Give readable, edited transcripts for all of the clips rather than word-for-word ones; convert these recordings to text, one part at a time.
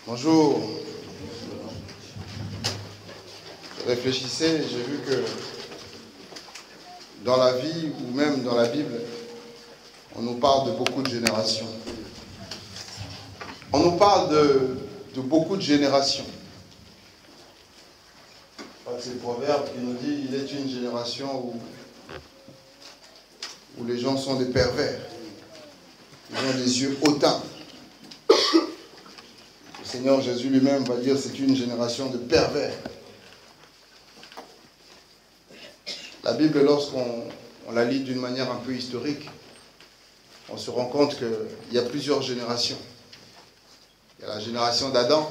Bonjour. Je réfléchissais, j'ai vu que dans la vie ou même dans la Bible, on nous parle de beaucoup de générations. On nous parle de beaucoup de générations. C'est le proverbe qui nous dit il est une génération où les gens sont des pervers. Ils ont des yeux hautains. Le Seigneur Jésus lui-même va dire c'est une génération de pervers. La Bible, lorsqu'on la lit d'une manière un peu historique, on se rend compte qu'il y a plusieurs générations. Il y a la génération d'Adam.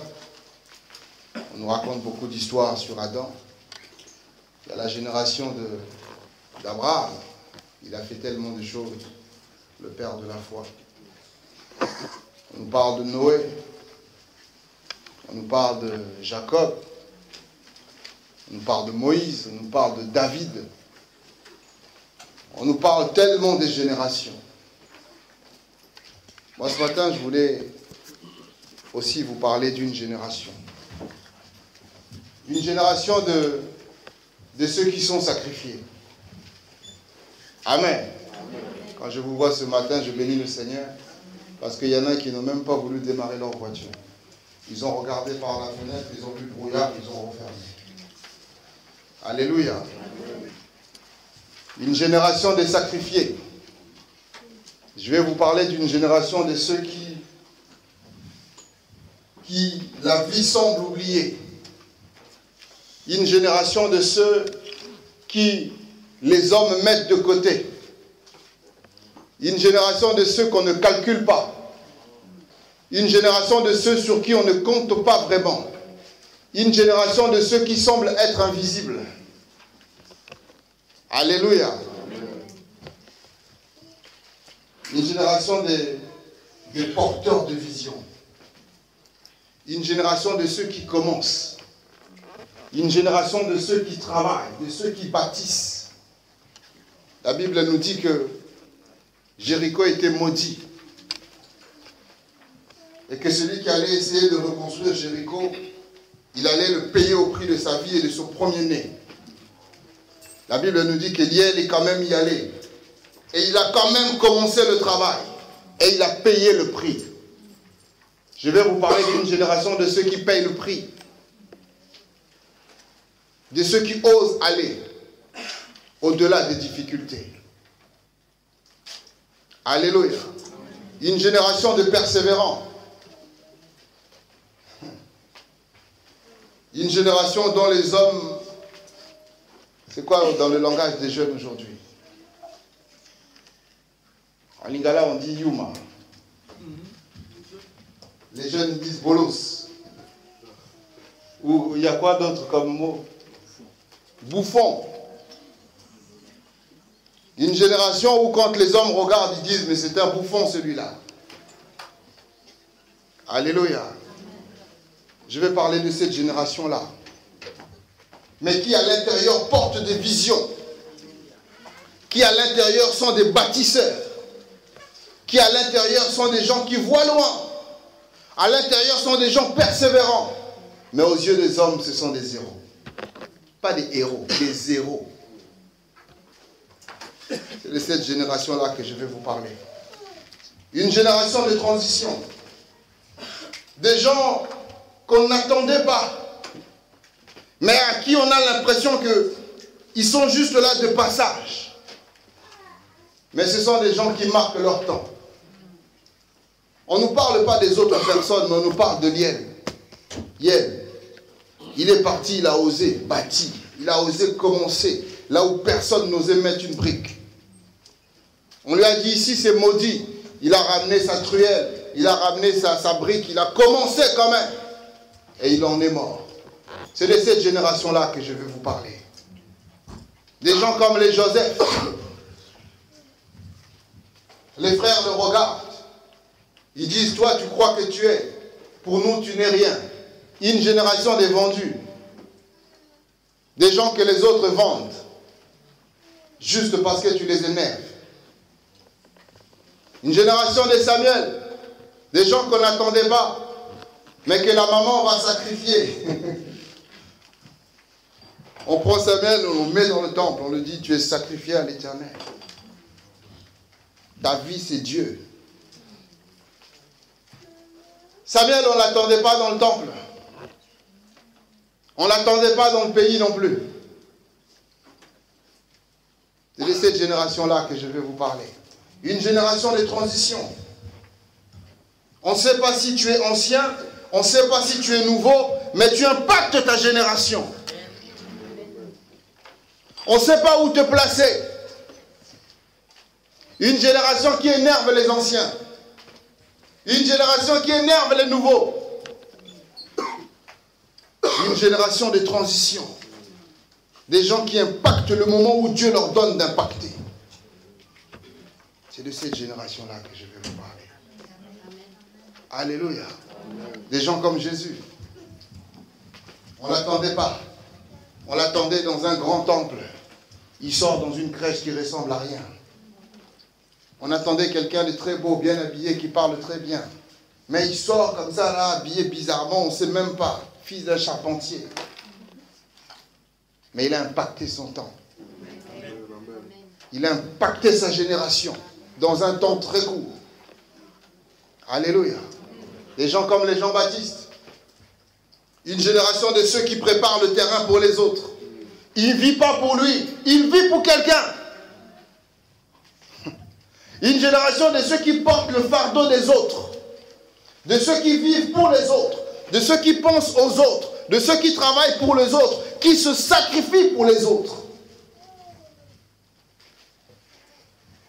On nous raconte beaucoup d'histoires sur Adam. Il y a la génération d'Abraham. Il a fait tellement de choses, le père de la foi. On nous parle de Noé. On nous parle de Jacob. On nous parle de Moïse. On nous parle de David. On nous parle tellement des générations. Moi, ce matin, je voulais aussi vous parler d'une génération. Une génération de ceux qui sont sacrifiés. Amen. Quand je vous vois ce matin, je bénis le Seigneur, parce qu'il y en a qui n'ont même pas voulu démarrer leur voiture. Ils ont regardé par la fenêtre, ils ont vu le brouillard, ils ont refermé. Alléluia. Une génération des sacrifiés. Je vais vous parler d'une génération de ceux qui la vie semble oublier. Une génération de ceux qui les hommes mettent de côté. Une génération de ceux qu'on ne calcule pas. Une génération de ceux sur qui on ne compte pas vraiment. Une génération de ceux qui semblent être invisibles. Alléluia. Une génération des porteurs de vision. Une génération de ceux qui commencent. Une génération de ceux qui travaillent, de ceux qui bâtissent. La Bible nous dit que Jéricho était maudit. Et que celui qui allait essayer de reconstruire Jéricho, il allait le payer au prix de sa vie et de son premier-né. La Bible nous dit qu'Éliel est quand même y allé. Et il a quand même commencé le travail. Et il a payé le prix. Je vais vous parler d'une génération de ceux qui payent le prix. De ceux qui osent aller au-delà des difficultés. Alléluia. Une génération de persévérants. Une génération dont les hommes... C'est quoi dans le langage des jeunes aujourd'hui? En lingala, on dit Yuma. Les jeunes disent bolos. Ou il y a quoi d'autre comme mot? Bouffon. Une génération où quand les hommes regardent, ils disent mais c'est un bouffon celui-là. Alléluia. Je vais parler de cette génération-là. Mais qui à l'intérieur porte des visions. Qui à l'intérieur sont des bâtisseurs. Qui à l'intérieur sont des gens qui voient loin. À l'intérieur sont des gens persévérants. Mais aux yeux des hommes, ce sont des zéros. Pas des héros, des zéros. C'est de cette génération-là que je vais vous parler. Une génération de transition. Des gens qu'on n'attendait pas. Mais à qui on a l'impression qu'ils sont juste là de passage. Mais ce sont des gens qui marquent leur temps. On ne nous parle pas des autres personnes, mais on nous parle de Liel. Liel, il est parti, il a osé bâtir. Il a osé commencer là où personne n'osait mettre une brique. On lui a dit ici c'est maudit. Il a ramené sa truelle, il a ramené sa brique, il a commencé quand même. Et il en est mort. C'est de cette génération-là que je vais vous parler. Des gens comme les Joseph. Les frères le regardent. Ils disent, toi tu crois que tu es. Pour nous tu n'es rien. Une génération des vendus. Des gens que les autres vendent. Juste parce que tu les énerves. Une génération de Samuel. Des gens qu'on n'attendait pas. mais que la maman va sacrifier. On prend Samuel, on le met dans le temple, on lui dit, tu es sacrifié à l'Éternel. Ta vie, c'est Dieu. Samuel, on ne l'attendait pas dans le temple. On ne l'attendait pas dans le pays non plus. C'est de cette génération-là que je vais vous parler. Une génération de transition. On ne sait pas si tu es ancien, on ne sait pas si tu es nouveau, mais tu impactes ta génération. On ne sait pas où te placer. Une génération qui énerve les anciens. Une génération qui énerve les nouveaux. Une génération de transition. Des gens qui impactent le moment où Dieu leur donne d'impacter. C'est de cette génération-là que je vais vous parler. Alléluia. Des gens comme Jésus. On ne l'attendait pas. On l'attendait dans un grand temple. Il sort dans une crèche qui ressemble à rien. On attendait quelqu'un de très beau, bien habillé, qui parle très bien. Mais il sort comme ça, là, habillé bizarrement, on ne sait même pas. Fils d'un charpentier. Mais il a impacté son temps. Il a impacté sa génération dans un temps très court. Alléluia. Des gens comme les Jean-Baptiste. Une génération de ceux qui préparent le terrain pour les autres. Il ne vit pas pour lui, il vit pour quelqu'un. Une génération de ceux qui portent le fardeau des autres. De ceux qui vivent pour les autres. De ceux qui pensent aux autres. De ceux qui travaillent pour les autres. Qui se sacrifient pour les autres.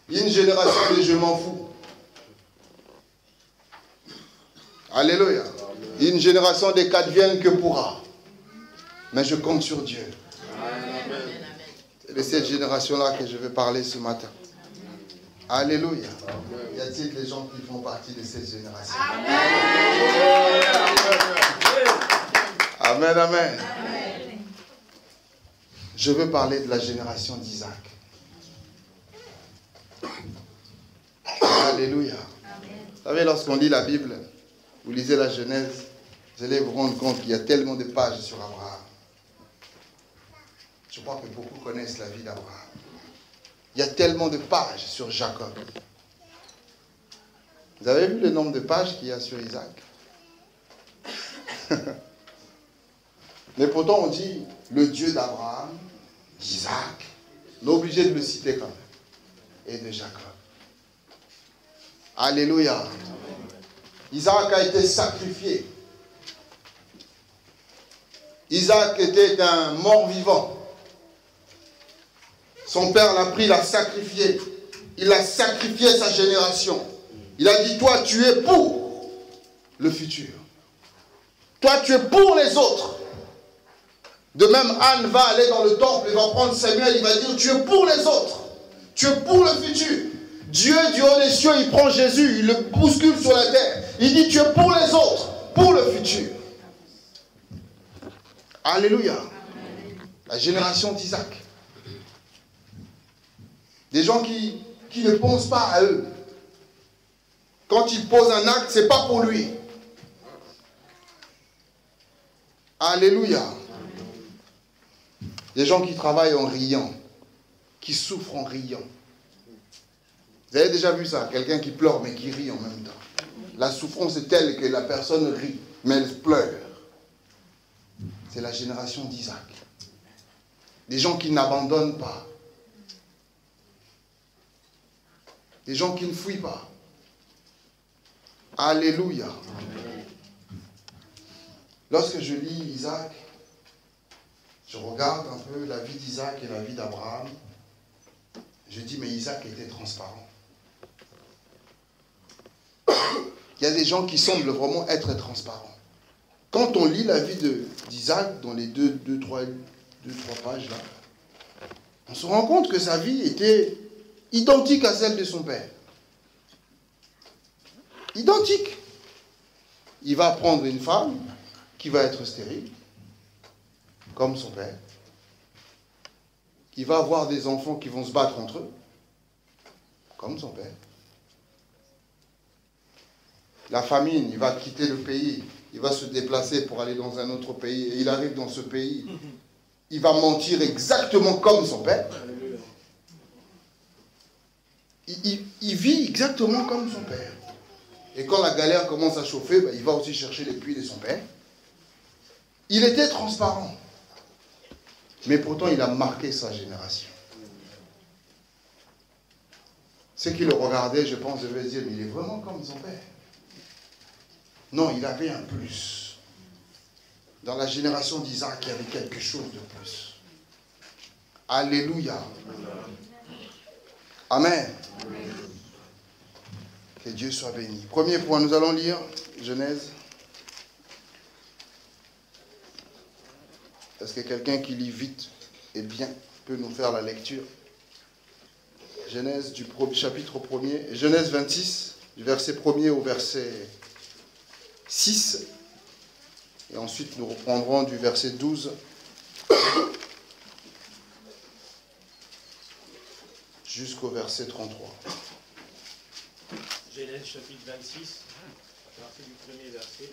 Une génération de je m'en fous. Alléluia. Une génération de qu'advienne que pourra. Mais je compte sur Dieu. C'est de cette génération-là que je vais parler ce matin. Alléluia. Y a-t-il des gens qui font partie de cette génération? Amen, amen. Je veux parler de la génération d'Isaac. Alléluia. Vous savez, lorsqu'on lit la Bible, vous lisez la Genèse, vous allez vous rendre compte qu'il y a tellement de pages sur Abraham. Je crois que beaucoup connaissent la vie d'Abraham. Il y a tellement de pages sur Jacob. Vous avez vu le nombre de pages qu'il y a sur Isaac? Mais pourtant on dit le Dieu d'Abraham, d'Isaac. On est obligé de le citer quand même. Et de Jacob. Alléluia. Isaac a été sacrifié. Isaac était un mort-vivant. Son père l'a pris, l'a sacrifié. Il a sacrifié sa génération. Il a dit, toi, tu es pour le futur. Toi, tu es pour les autres. De même, Anne va aller dans le temple, il va prendre Samuel, il va dire, tu es pour les autres. Tu es pour le futur. Dieu, du haut des cieux, il prend Jésus, il le bouscule sur la terre. Il dit, tu es pour les autres, pour le futur. Alléluia. La génération d'Isaac. Des gens qui ne pensent pas à eux. Quand ils posent un acte, ce n'est pas pour lui. Alléluia. Des gens qui travaillent en riant, qui souffrent en riant. Vous avez déjà vu ça? Quelqu'un qui pleure mais qui rit en même temps. La souffrance est telle que la personne rit, mais elle pleure. C'est la génération d'Isaac. Des gens qui n'abandonnent pas. Des gens qui ne fuient pas. Alléluia. Lorsque je lis Isaac, je regarde un peu la vie d'Isaac et la vie d'Abraham. Je dis, mais Isaac était transparent. Il y a des gens qui semblent vraiment être transparents. Quand on lit la vie d'Isaac dans les deux, trois pages là, on se rend compte que sa vie était identique à celle de son père. Identique. Il va prendre une femme qui va être stérile, comme son père. Il va avoir des enfants qui vont se battre entre eux, comme son père. La famine, il va quitter le pays. il va se déplacer pour aller dans un autre pays, et il arrive dans ce pays, il va mentir exactement comme son père. Il vit exactement comme son père. Et quand la galère commence à chauffer, il va aussi chercher les puits de son père. Il était transparent. Mais pourtant, il a marqué sa génération. Ceux qui le regardaient, je pense, devaient dire, mais il est vraiment comme son père. Non, il avait un plus. Dans la génération d'Isaac, il y avait quelque chose de plus. Alléluia. Amen. Que Dieu soit béni. Premier point, nous allons lire Genèse. Est-ce que quelqu'un qui lit vite et bien peut nous faire la lecture? Genèse du chapitre 1er, Genèse 26, du verset 1er au verset 6. Et ensuite, nous reprendrons du verset 12 jusqu'au verset 33. Genèse chapitre 26, à partir du premier verset.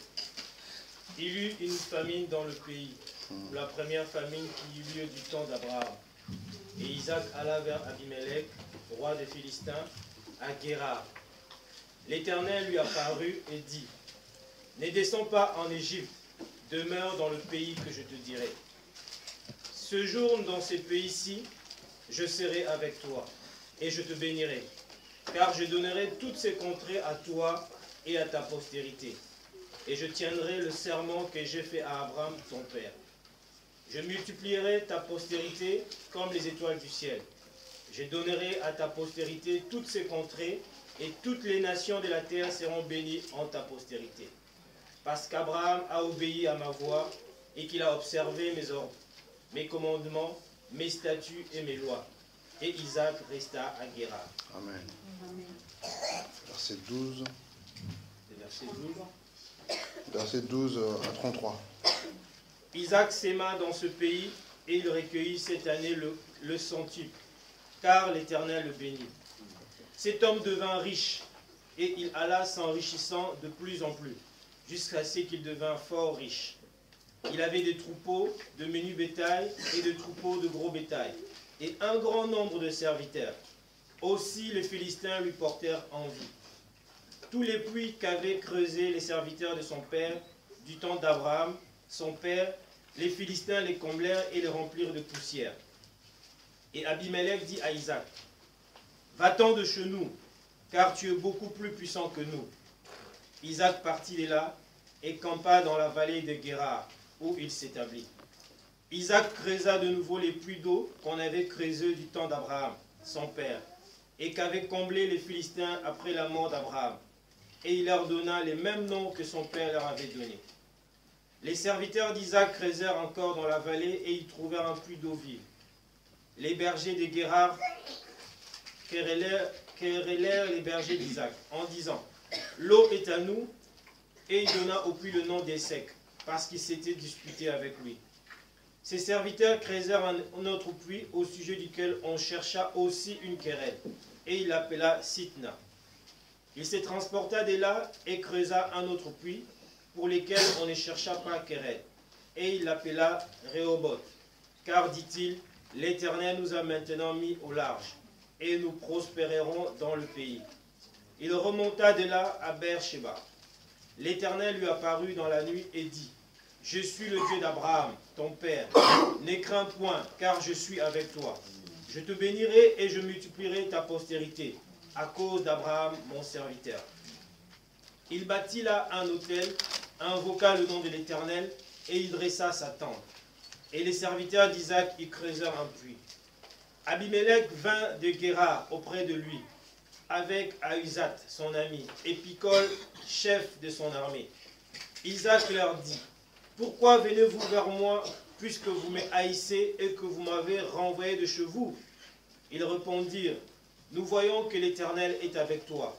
Il eut une famine dans le pays, la première famine qui eut lieu du temps d'Abraham. Et Isaac alla vers Abimelech, roi des Philistins, à Guérar. L'Éternel lui apparut et dit, « Ne descends pas en Égypte, demeure dans le pays que je te dirai. Séjourne dans ces pays-ci, je serai avec toi, et je te bénirai, car je donnerai toutes ces contrées à toi et à ta postérité. Et je tiendrai le serment que j'ai fait à Abraham, ton père. Je multiplierai ta postérité comme les étoiles du ciel. Je donnerai à ta postérité toutes ces contrées, et toutes les nations de la terre seront bénies en ta postérité. Parce qu'Abraham a obéi à ma voix, et qu'il a observé mes ordres, mes commandements, mes statuts et mes lois. Et Isaac resta à Guérar. » Amen. Verset 12. Verset 12. Verset 12 à 33. Isaac s'aima dans ce pays, et il recueillit cette année le centuple, car l'Éternel le bénit. Cet homme devint riche, et il alla s'enrichissant de plus en plus, jusqu'à ce qu'il devint fort riche. Il avait des troupeaux de menu bétail et de troupeaux de gros bétail, et un grand nombre de serviteurs. Aussi les Philistins lui portèrent envie. Tous les puits qu'avaient creusés les serviteurs de son père, du temps d'Abraham, son père, les Philistins les comblèrent et les remplirent de poussière. Et Abimelech dit à Isaac, « Va-t'en de chez nous, car tu es beaucoup plus puissant que nous. » Isaac partit de là et campa dans la vallée de Guérar, où il s'établit. Isaac creusa de nouveau les puits d'eau qu'on avait creusés du temps d'Abraham, son père, et qu'avaient comblés les Philistins après la mort d'Abraham. Et il leur donna les mêmes noms que son père leur avait donnés. Les serviteurs d'Isaac creusèrent encore dans la vallée et y trouvèrent un puits d'eau vive. Les bergers de Guérar querellèrent les bergers d'Isaac en disant, « L'eau est à nous. » Et il donna au puits le nom d'Essek, parce qu'il s'était disputé avec lui. Ses serviteurs creusèrent un autre puits au sujet duquel on chercha aussi une querelle, et il l'appela Sitna. Il se transporta de là et creusa un autre puits, pour lesquels on ne chercha pas querelle, et il l'appela Rehoboth, car, dit-il, l'Éternel nous a maintenant mis au large, et nous prospérerons dans le pays. Il remonta de là à Beer-Sheba. L'Éternel lui apparut dans la nuit et dit, « Je suis le Dieu d'Abraham, ton père. Ne crains point, car je suis avec toi. Je te bénirai et je multiplierai ta postérité, à cause d'Abraham, mon serviteur. » Il bâtit là un autel, invoqua le nom de l'Éternel, et il dressa sa tente. Et les serviteurs d'Isaac y creusèrent un puits. Abimelech vint de Guérar auprès de lui, avec Ahuzat, son ami, et Picol, chef de son armée. Isaac leur dit, « Pourquoi venez-vous vers moi, puisque vous me haïssez et que vous m'avez renvoyé de chez vous ?» Ils répondirent, « Nous voyons que l'Éternel est avec toi.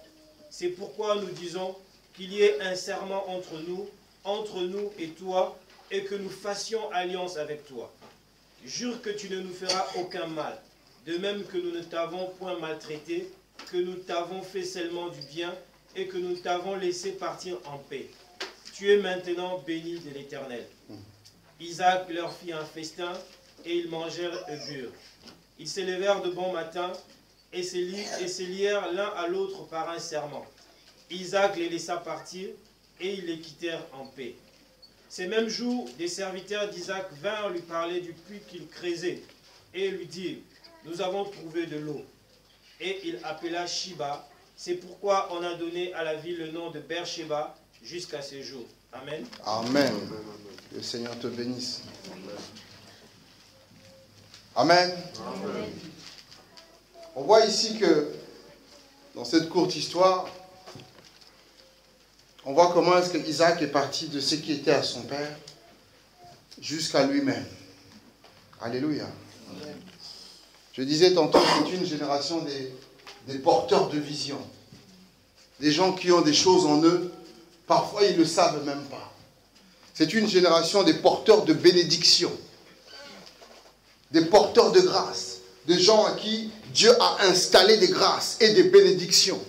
C'est pourquoi nous disons qu'il y ait un serment entre nous et toi, et que nous fassions alliance avec toi. Jure que tu ne nous feras aucun mal, de même que nous ne t'avons point maltraité, que nous t'avons fait seulement du bien, et que nous t'avons laissé partir en paix. tu es maintenant béni de l'Éternel. Isaac leur fit un festin, et ils mangèrent et burent. Ils s'élevèrent de bon matin, et se lièrent l'un à l'autre par un serment. Isaac les laissa partir, et ils les quittèrent en paix. Ces mêmes jours, des serviteurs d'Isaac vinrent lui parler du puits qu'il creusait, et lui dirent, nous avons trouvé de l'eau. Et il appela Shiba. C'est pourquoi on a donné à la ville le nom de Beersheba jusqu'à ce jour. Amen. Amen. Le Seigneur te bénisse. Amen. Amen. On voit ici que dans cette courte histoire, on voit comment est-ce que Isaac est parti de ce qui était à son père jusqu'à lui-même. Alléluia. Amen. Je disais tantôt que c'est une génération des porteurs de vision. Des gens qui ont des choses en eux, parfois ils ne le savent même pas. C'est une génération des porteurs de bénédiction, des porteurs de grâce, des gens à qui Dieu a installé des grâces et des bénédictions.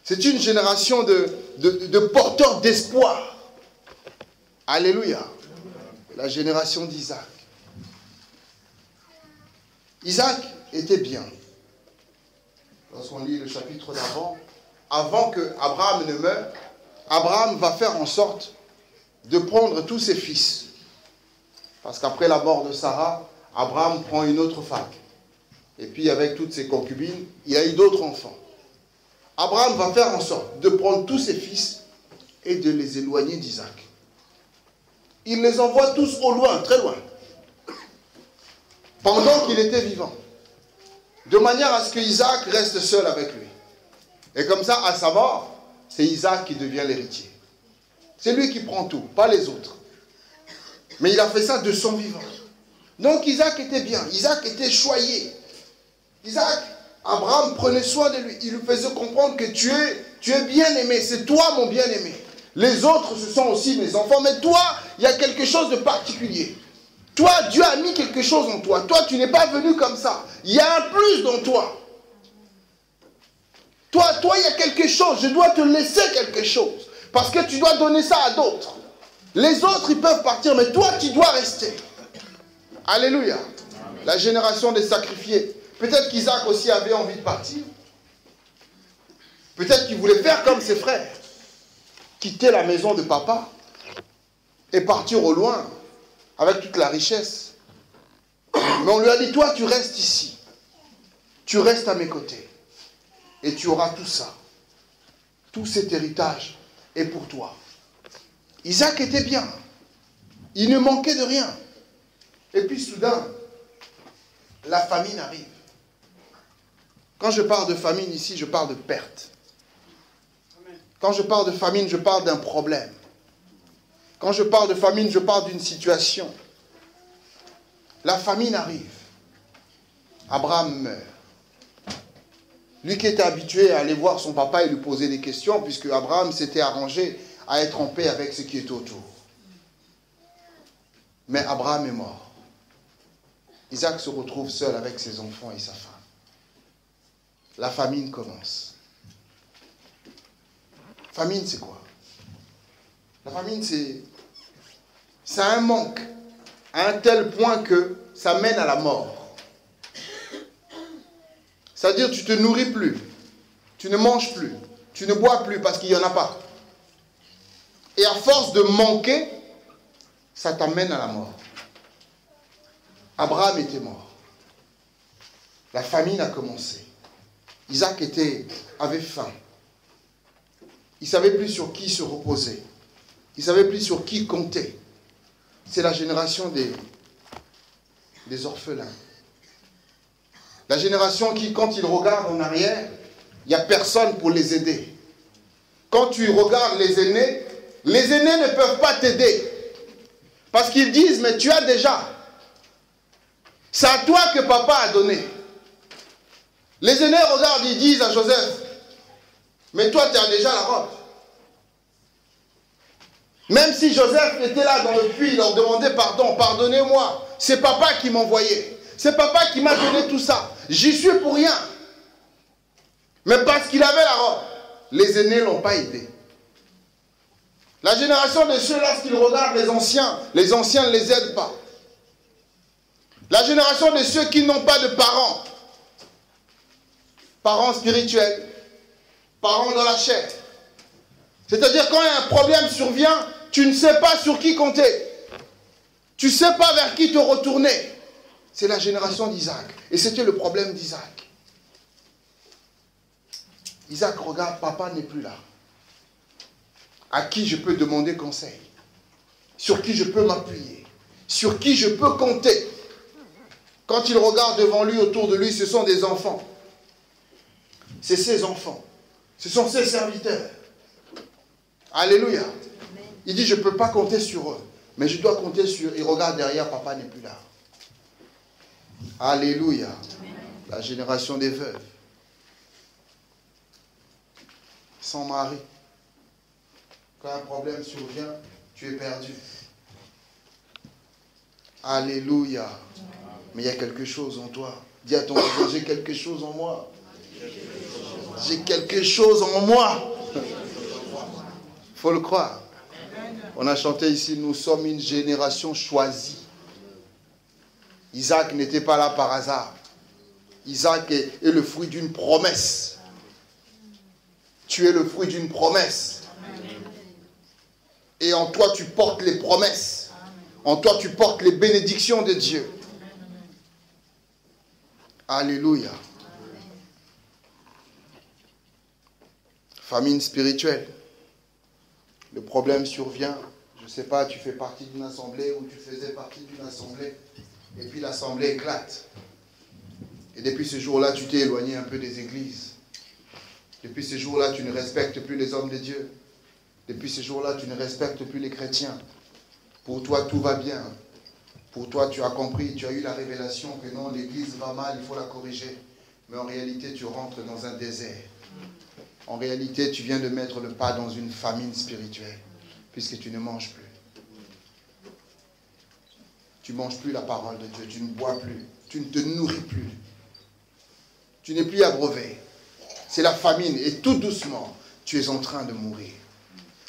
C'est une génération de porteurs d'espoir. Alléluia. La génération d'Isaac. Isaac était bien. Lorsqu'on lit le chapitre d'avant, avant que Abraham ne meure, Abraham va faire en sorte de prendre tous ses fils. Parce qu'après la mort de Sarah, Abraham prend une autre femme. Et puis avec toutes ses concubines, il a eu d'autres enfants. Abraham va faire en sorte de prendre tous ses fils et de les éloigner d'Isaac. Il les envoie tous au loin, très loin. Pendant qu'il était vivant. De manière à ce que Isaac reste seul avec lui. Et comme ça, à sa mort, c'est Isaac qui devient l'héritier. C'est lui qui prend tout, pas les autres. Mais il a fait ça de son vivant. Donc Isaac était bien, Isaac était choyé. Isaac, Abraham prenait soin de lui. Il lui faisait comprendre que tu es bien-aimé, c'est toi mon bien-aimé. Les autres, ce sont aussi mes enfants, mais toi, il y a quelque chose de particulier. Toi, Dieu a mis quelque chose en toi. Toi, tu n'es pas venu comme ça. Il y a un plus dans toi. Toi, il y a quelque chose. Je dois te laisser quelque chose. Parce que tu dois donner ça à d'autres. Les autres, ils peuvent partir, mais toi, tu dois rester. Alléluia. Amen. La génération des sacrifiés. Peut-être qu'Isaac aussi avait envie de partir. Peut-être qu'il voulait faire comme ses frères. Quitter la maison de papa et partir au loin avec toute la richesse. Mais on lui a dit, toi, tu restes ici. Tu restes à mes côtés. Et tu auras tout ça. Tout cet héritage est pour toi. Isaac était bien. Il ne manquait de rien. Et puis soudain, la famine arrive. Quand je parle de famine ici, je parle de perte. Quand je parle de famine, je parle d'un problème. Quand je parle de famine, je parle d'une situation. La famine arrive. Abraham meurt. Lui qui était habitué à aller voir son papa et lui poser des questions, puisque Abraham s'était arrangé à être en paix avec ce qui est autour. Mais Abraham est mort. Isaac se retrouve seul avec ses enfants et sa femme. La famine commence. Famine, c'est quoi? La famine, c'est un manque à un tel point que ça mène à la mort. C'est-à-dire, tu ne te nourris plus, tu ne manges plus, tu ne bois plus parce qu'il n'y en a pas. Et à force de manquer, ça t'amène à la mort. Abraham était mort. La famine a commencé. Isaac avait faim. Il ne savait plus sur qui se reposer. Il ne savait plus sur qui compter. C'est la génération des orphelins. La génération qui, quand ils regardent en arrière, il n'y a personne pour les aider. Quand tu regardes les aînés ne peuvent pas t'aider. Parce qu'ils disent, mais tu as déjà. C'est à toi que papa a donné. Les aînés regardent, ils disent à Joseph, mais toi, tu as déjà la robe. Même si Joseph était là dans le puits, il leur demandait pardon, pardonnez-moi. C'est papa qui m'envoyait. C'est papa qui m'a donné tout ça. J'y suis pour rien. Mais parce qu'il avait la robe, les aînés ne l'ont pas aidé. La génération de ceux, lorsqu'ils regardent les anciens ne les aident pas. La génération de ceux qui n'ont pas de parents, parents spirituels, parents dans la chair. C'est-à-dire quand un problème survient, tu ne sais pas sur qui compter. Tu ne sais pas vers qui te retourner. C'est la génération d'Isaac. Et c'était le problème d'Isaac. Isaac regarde, papa n'est plus là. À qui je peux demander conseil? Sur qui je peux m'appuyer? Sur qui je peux compter? Quand il regarde devant lui, autour de lui, ce sont des enfants. C'est ses enfants. Ce sont ses serviteurs. Alléluia. Il dit, je ne peux pas compter sur eux. Mais je dois compter sur... Il regarde derrière, papa n'est plus là. Alléluia. La génération des veuves. Sans mari. Quand un problème survient, tu es perdu. Alléluia. Mais il y a quelque chose en toi. Dis à ton voisin, j'ai quelque chose en moi. J'ai quelque chose en moi. Il faut le croire. On a chanté ici, nous sommes une génération choisie. Isaac n'était pas là par hasard. Isaac est le fruit d'une promesse. Tu es le fruit d'une promesse. Et en toi, tu portes les promesses. En toi, tu portes les bénédictions de Dieu. Alléluia. Famine spirituelle. Le problème survient. Je ne sais pas, tu fais partie d'une assemblée ou tu faisais partie d'une assemblée. Et puis l'assemblée éclate. Et depuis ce jour-là, tu t'es éloigné un peu des églises. Depuis ce jour-là, tu ne respectes plus les hommes de Dieu. Depuis ce jour-là, tu ne respectes plus les chrétiens. Pour toi, tout va bien. Pour toi, tu as compris, tu as eu la révélation que non, l'église va mal, il faut la corriger. Mais en réalité, tu rentres dans un désert. En réalité, tu viens de mettre le pas dans une famine spirituelle, puisque tu ne manges plus. Tu ne manges plus la parole de Dieu, tu ne bois plus, tu ne te nourris plus. Tu n'es plus abreuvé. C'est la famine et tout doucement, tu es en train de mourir.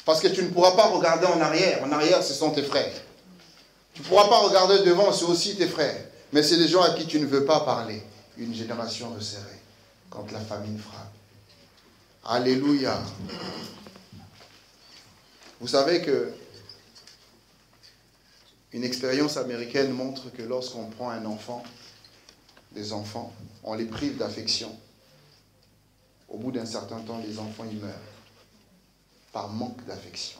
Parce que tu ne pourras pas regarder en arrière. En arrière, ce sont tes frères. Tu ne pourras pas regarder devant, c'est aussi tes frères. Mais c'est des gens à qui tu ne veux pas parler. Une génération resserrée quand la famine frappe. Alléluia. Vous savez que une expérience américaine montre que lorsqu'on prend un enfant, des enfants, on les prive d'affection. Au bout d'un certain temps, les enfants, ils meurent. Par manque d'affection.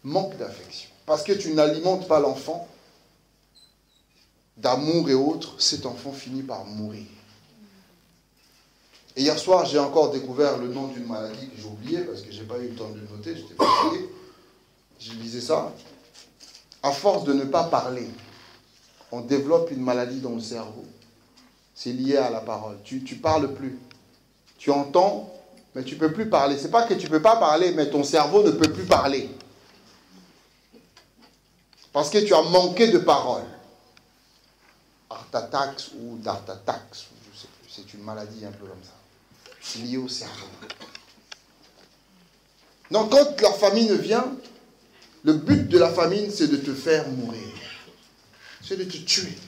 Manque d'affection. Parce que tu n'alimentes pas l'enfant d'amour et autres, cet enfant finit par mourir. Et hier soir, j'ai encore découvert le nom d'une maladie que j'ai oubliée parce que je n'ai pas eu le temps de le noter, j'étais fatigué. Je lisais ça. À force de ne pas parler, on développe une maladie dans le cerveau. C'est lié à la parole. Tu ne parles plus. Tu entends, mais tu ne peux plus parler. Ce n'est pas que tu ne peux pas parler, mais ton cerveau ne peut plus parler. Parce que tu as manqué de parole. Artatax ou Dartatax, je ne sais plus. C'est une maladie un peu comme ça. C'est lié au cerveau. Donc quand la famine vient, le but de la famine, c'est de te faire mourir. C'est de te tuer.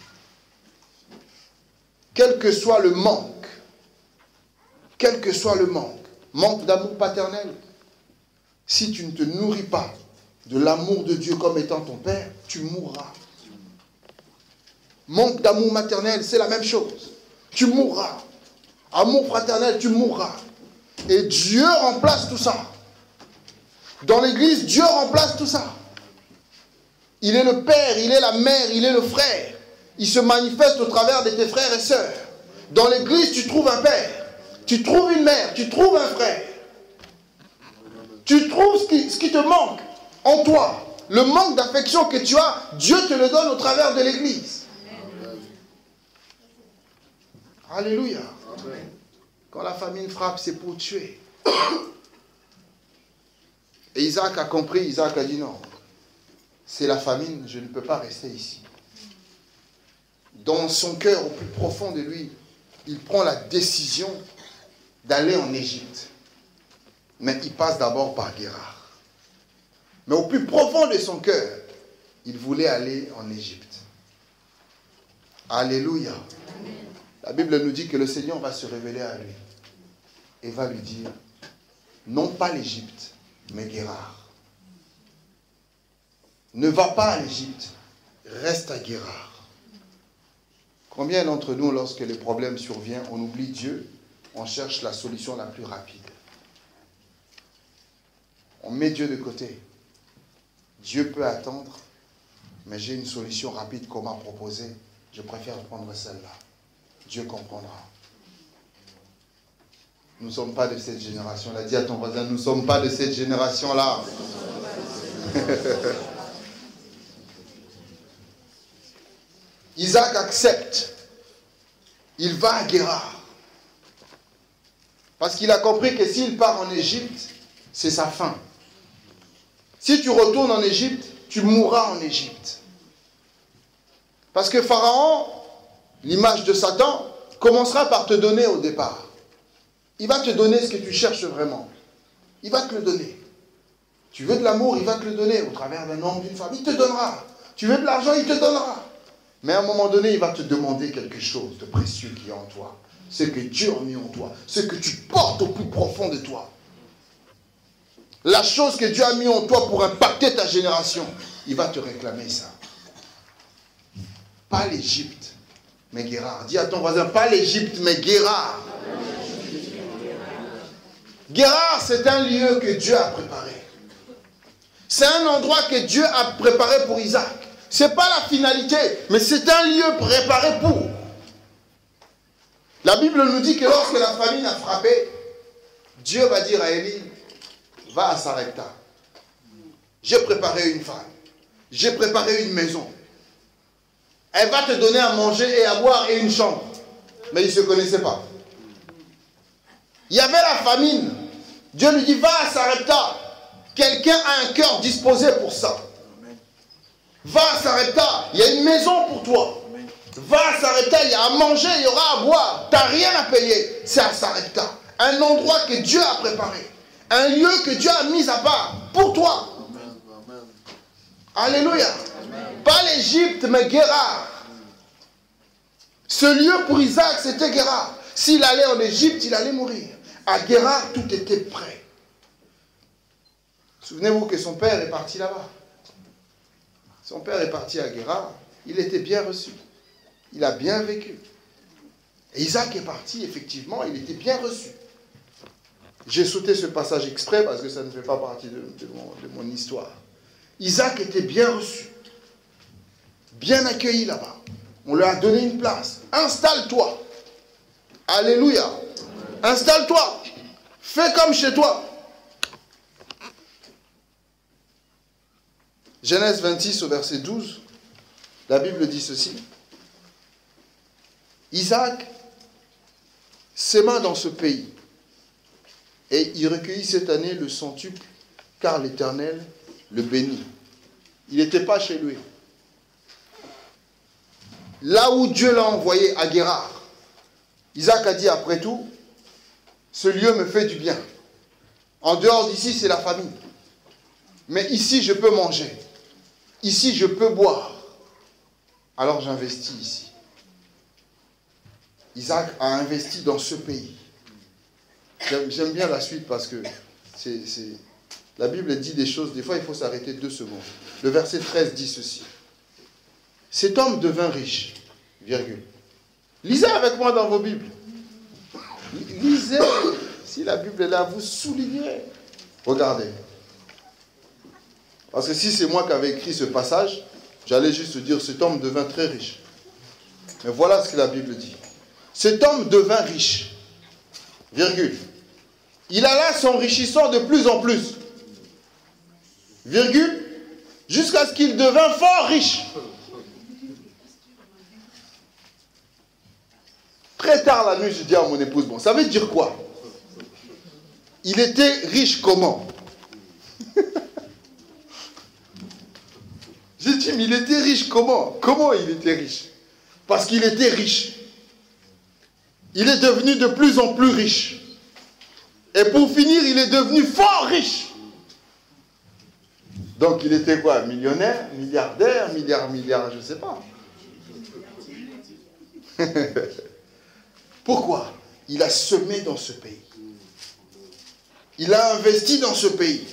Quel que soit le manque, manque d'amour paternel, si tu ne te nourris pas de l'amour de Dieu comme étant ton Père, tu mourras. Manque d'amour maternel, c'est la même chose. Tu mourras. Amour fraternel, tu mourras. Et Dieu remplace tout ça. Dans l'église, Dieu remplace tout ça. Il est le Père, il est la mère, il est le frère. Il se manifeste au travers de tes frères et sœurs. Dans l'église, tu trouves un père, tu trouves une mère, tu trouves un frère. Tu trouves ce qui te manque en toi. Le manque d'affection que tu as, Dieu te le donne au travers de l'église. Alléluia. Amen. Quand la famine frappe, c'est pour tuer. Et Isaac a compris, Isaac a dit non. C'est la famine, je ne peux pas rester ici. Dans son cœur, au plus profond de lui, il prend la décision d'aller en Égypte. Mais il passe d'abord par Guérard. Mais au plus profond de son cœur, il voulait aller en Égypte. Alléluia. Amen. La Bible nous dit que le Seigneur va se révéler à lui et va lui dire, non pas l'Égypte, mais Guérard. Ne va pas à l'Égypte, reste à Guérard. Combien d'entre nous, lorsque les problèmes surviennent, on oublie Dieu, on cherche la solution la plus rapide. On met Dieu de côté. Dieu peut attendre, mais j'ai une solution rapide qu'on m'a proposée. Je préfère prendre celle-là. Dieu comprendra. Nous ne sommes pas de cette génération-là. Dis à ton voisin, nous ne sommes pas de cette génération-là. Isaac accepte. Il va à Guérard. Parce qu'il a compris que s'il part en Égypte, c'est sa fin. Si tu retournes en Égypte, tu mourras en Égypte. Parce que Pharaon, l'image de Satan, commencera par te donner au départ. Il va te donner ce que tu cherches vraiment. Il va te le donner. Tu veux de l'amour, il va te le donner au travers d'un homme, d'une femme. Il te donnera. Tu veux de l'argent, il te donnera. Mais à un moment donné, il va te demander quelque chose de précieux qui est en toi. Ce que Dieu a mis en toi. Ce que tu portes au plus profond de toi. La chose que Dieu a mis en toi pour impacter ta génération. Il va te réclamer ça. Pas l'Égypte, mais Guérard. Dis à ton voisin, pas l'Égypte, mais Guérard. Guérard, c'est un lieu que Dieu a préparé. C'est un endroit que Dieu a préparé pour Isaac. Ce n'est pas la finalité, mais c'est un lieu préparé pour. La Bible nous dit que lorsque la famine a frappé, Dieu va dire à Élie, va à Sarepta. J'ai préparé une femme. J'ai préparé une maison. Elle va te donner à manger et à boire et une chambre. Mais ils ne se connaissaient pas. Il y avait la famine. Dieu lui dit, va à Sarepta. Quelqu'un a un cœur disposé pour ça. Va à Sarepta, il y a une maison pour toi. Va à Sarepta, il y a à manger, il y aura à boire. Tu n'as rien à payer. C'est à Sarepta. Un endroit que Dieu a préparé. Un lieu que Dieu a mis à part pour toi. Amen. Alléluia. Amen. Pas l'Égypte, mais Guérard. Ce lieu pour Isaac, c'était Guérard. S'il allait en Égypte, il allait mourir. À Guérard, tout était prêt. Souvenez-vous que son père est parti là-bas. Son père est parti à Guérard. Il était bien reçu. Il a bien vécu. Et Isaac est parti, effectivement, il était bien reçu. J'ai sauté ce passage exprès parce que ça ne fait pas partie de mon histoire. Isaac était bien reçu. Bien accueilli là-bas. On lui a donné une place. Installe-toi. Alléluia. Installe-toi. Fais comme chez toi. Genèse 26 au verset 12, la Bible dit ceci. Isaac s'aima dans ce pays et il recueillit cette année le centuple car l'Éternel le bénit. Il n'était pas chez lui. Là où Dieu l'a envoyé à Guérard, Isaac a dit après tout, ce lieu me fait du bien. En dehors d'ici, c'est la famille. Mais ici, je peux manger. Ici, je peux boire. Alors j'investis ici. Isaac a investi dans ce pays. J'aime bien la suite parce que la Bible dit des choses, des fois il faut s'arrêter 2 secondes. Le verset 13 dit ceci. Cet homme devint riche, virgule. Lisez avec moi dans vos Bibles. Lisez. Si la Bible est là, vous soulignez. Regardez. Parce que si c'est moi qui avais écrit ce passage, j'allais juste dire cet homme devint très riche. Mais voilà ce que la Bible dit. Cet homme devint riche, virgule. Il alla s'enrichissant de plus en plus, virgule, jusqu'à ce qu'il devint fort riche. Très tard la nuit, je dis à mon épouse, bon, ça veut dire quoi? Il était riche comment? J'ai dit, mais il était riche comment? Comment il était riche? Parce qu'il était riche. Il est devenu de plus en plus riche. Et pour finir, il est devenu fort riche. Donc il était quoi? Millionnaire, milliardaire, milliard, je ne sais pas. Pourquoi? Il a semé dans ce pays. Il a investi dans ce pays.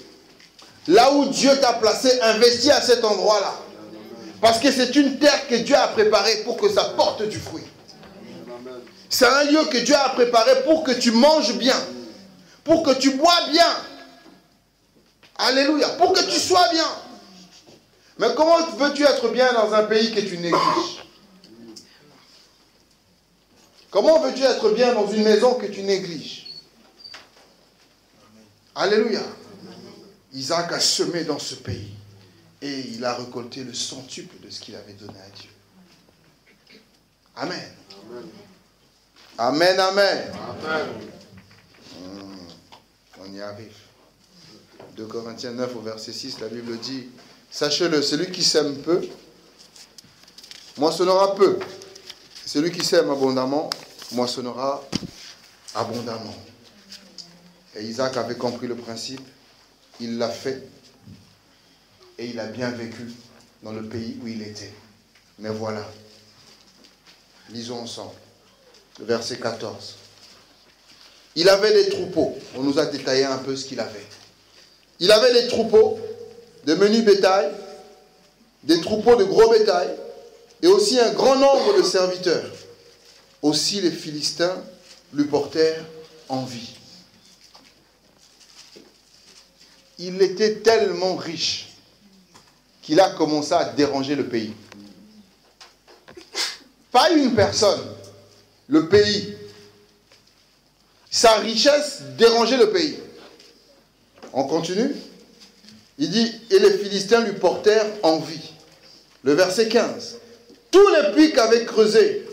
Là où Dieu t'a placé, investis à cet endroit-là. Parce que c'est une terre que Dieu a préparée pour que ça porte du fruit. C'est un lieu que Dieu a préparé pour que tu manges bien. Pour que tu bois bien. Alléluia. Pour que tu sois bien. Mais comment veux-tu être bien dans un pays que tu négliges? Comment veux-tu être bien dans une maison que tu négliges? Alléluia. Isaac a semé dans ce pays et il a récolté le centuple de ce qu'il avait donné à Dieu. Amen. Amen, amen. Amen. On y arrive. 2 Corinthiens 9 au verset 6, la Bible dit, sachez-le, celui qui sème peu, moissonnera peu. Celui qui sème abondamment, moissonnera abondamment. Et Isaac avait compris le principe, il l'a fait, et il a bien vécu dans le pays où il était. Mais voilà, lisons ensemble, le verset 14. Il avait des troupeaux, on nous a détaillé un peu ce qu'il avait. Il avait des troupeaux de menu bétail, des troupeaux de gros bétail, et aussi un grand nombre de serviteurs. Aussi les Philistins lui portèrent envie. Il était tellement riche qu'il a commencé à déranger le pays. Pas une personne, le pays. Sa richesse dérangeait le pays. On continue. Il dit, et les Philistins lui portèrent envie. Le verset 15. Tous les puits qu'avaient creusés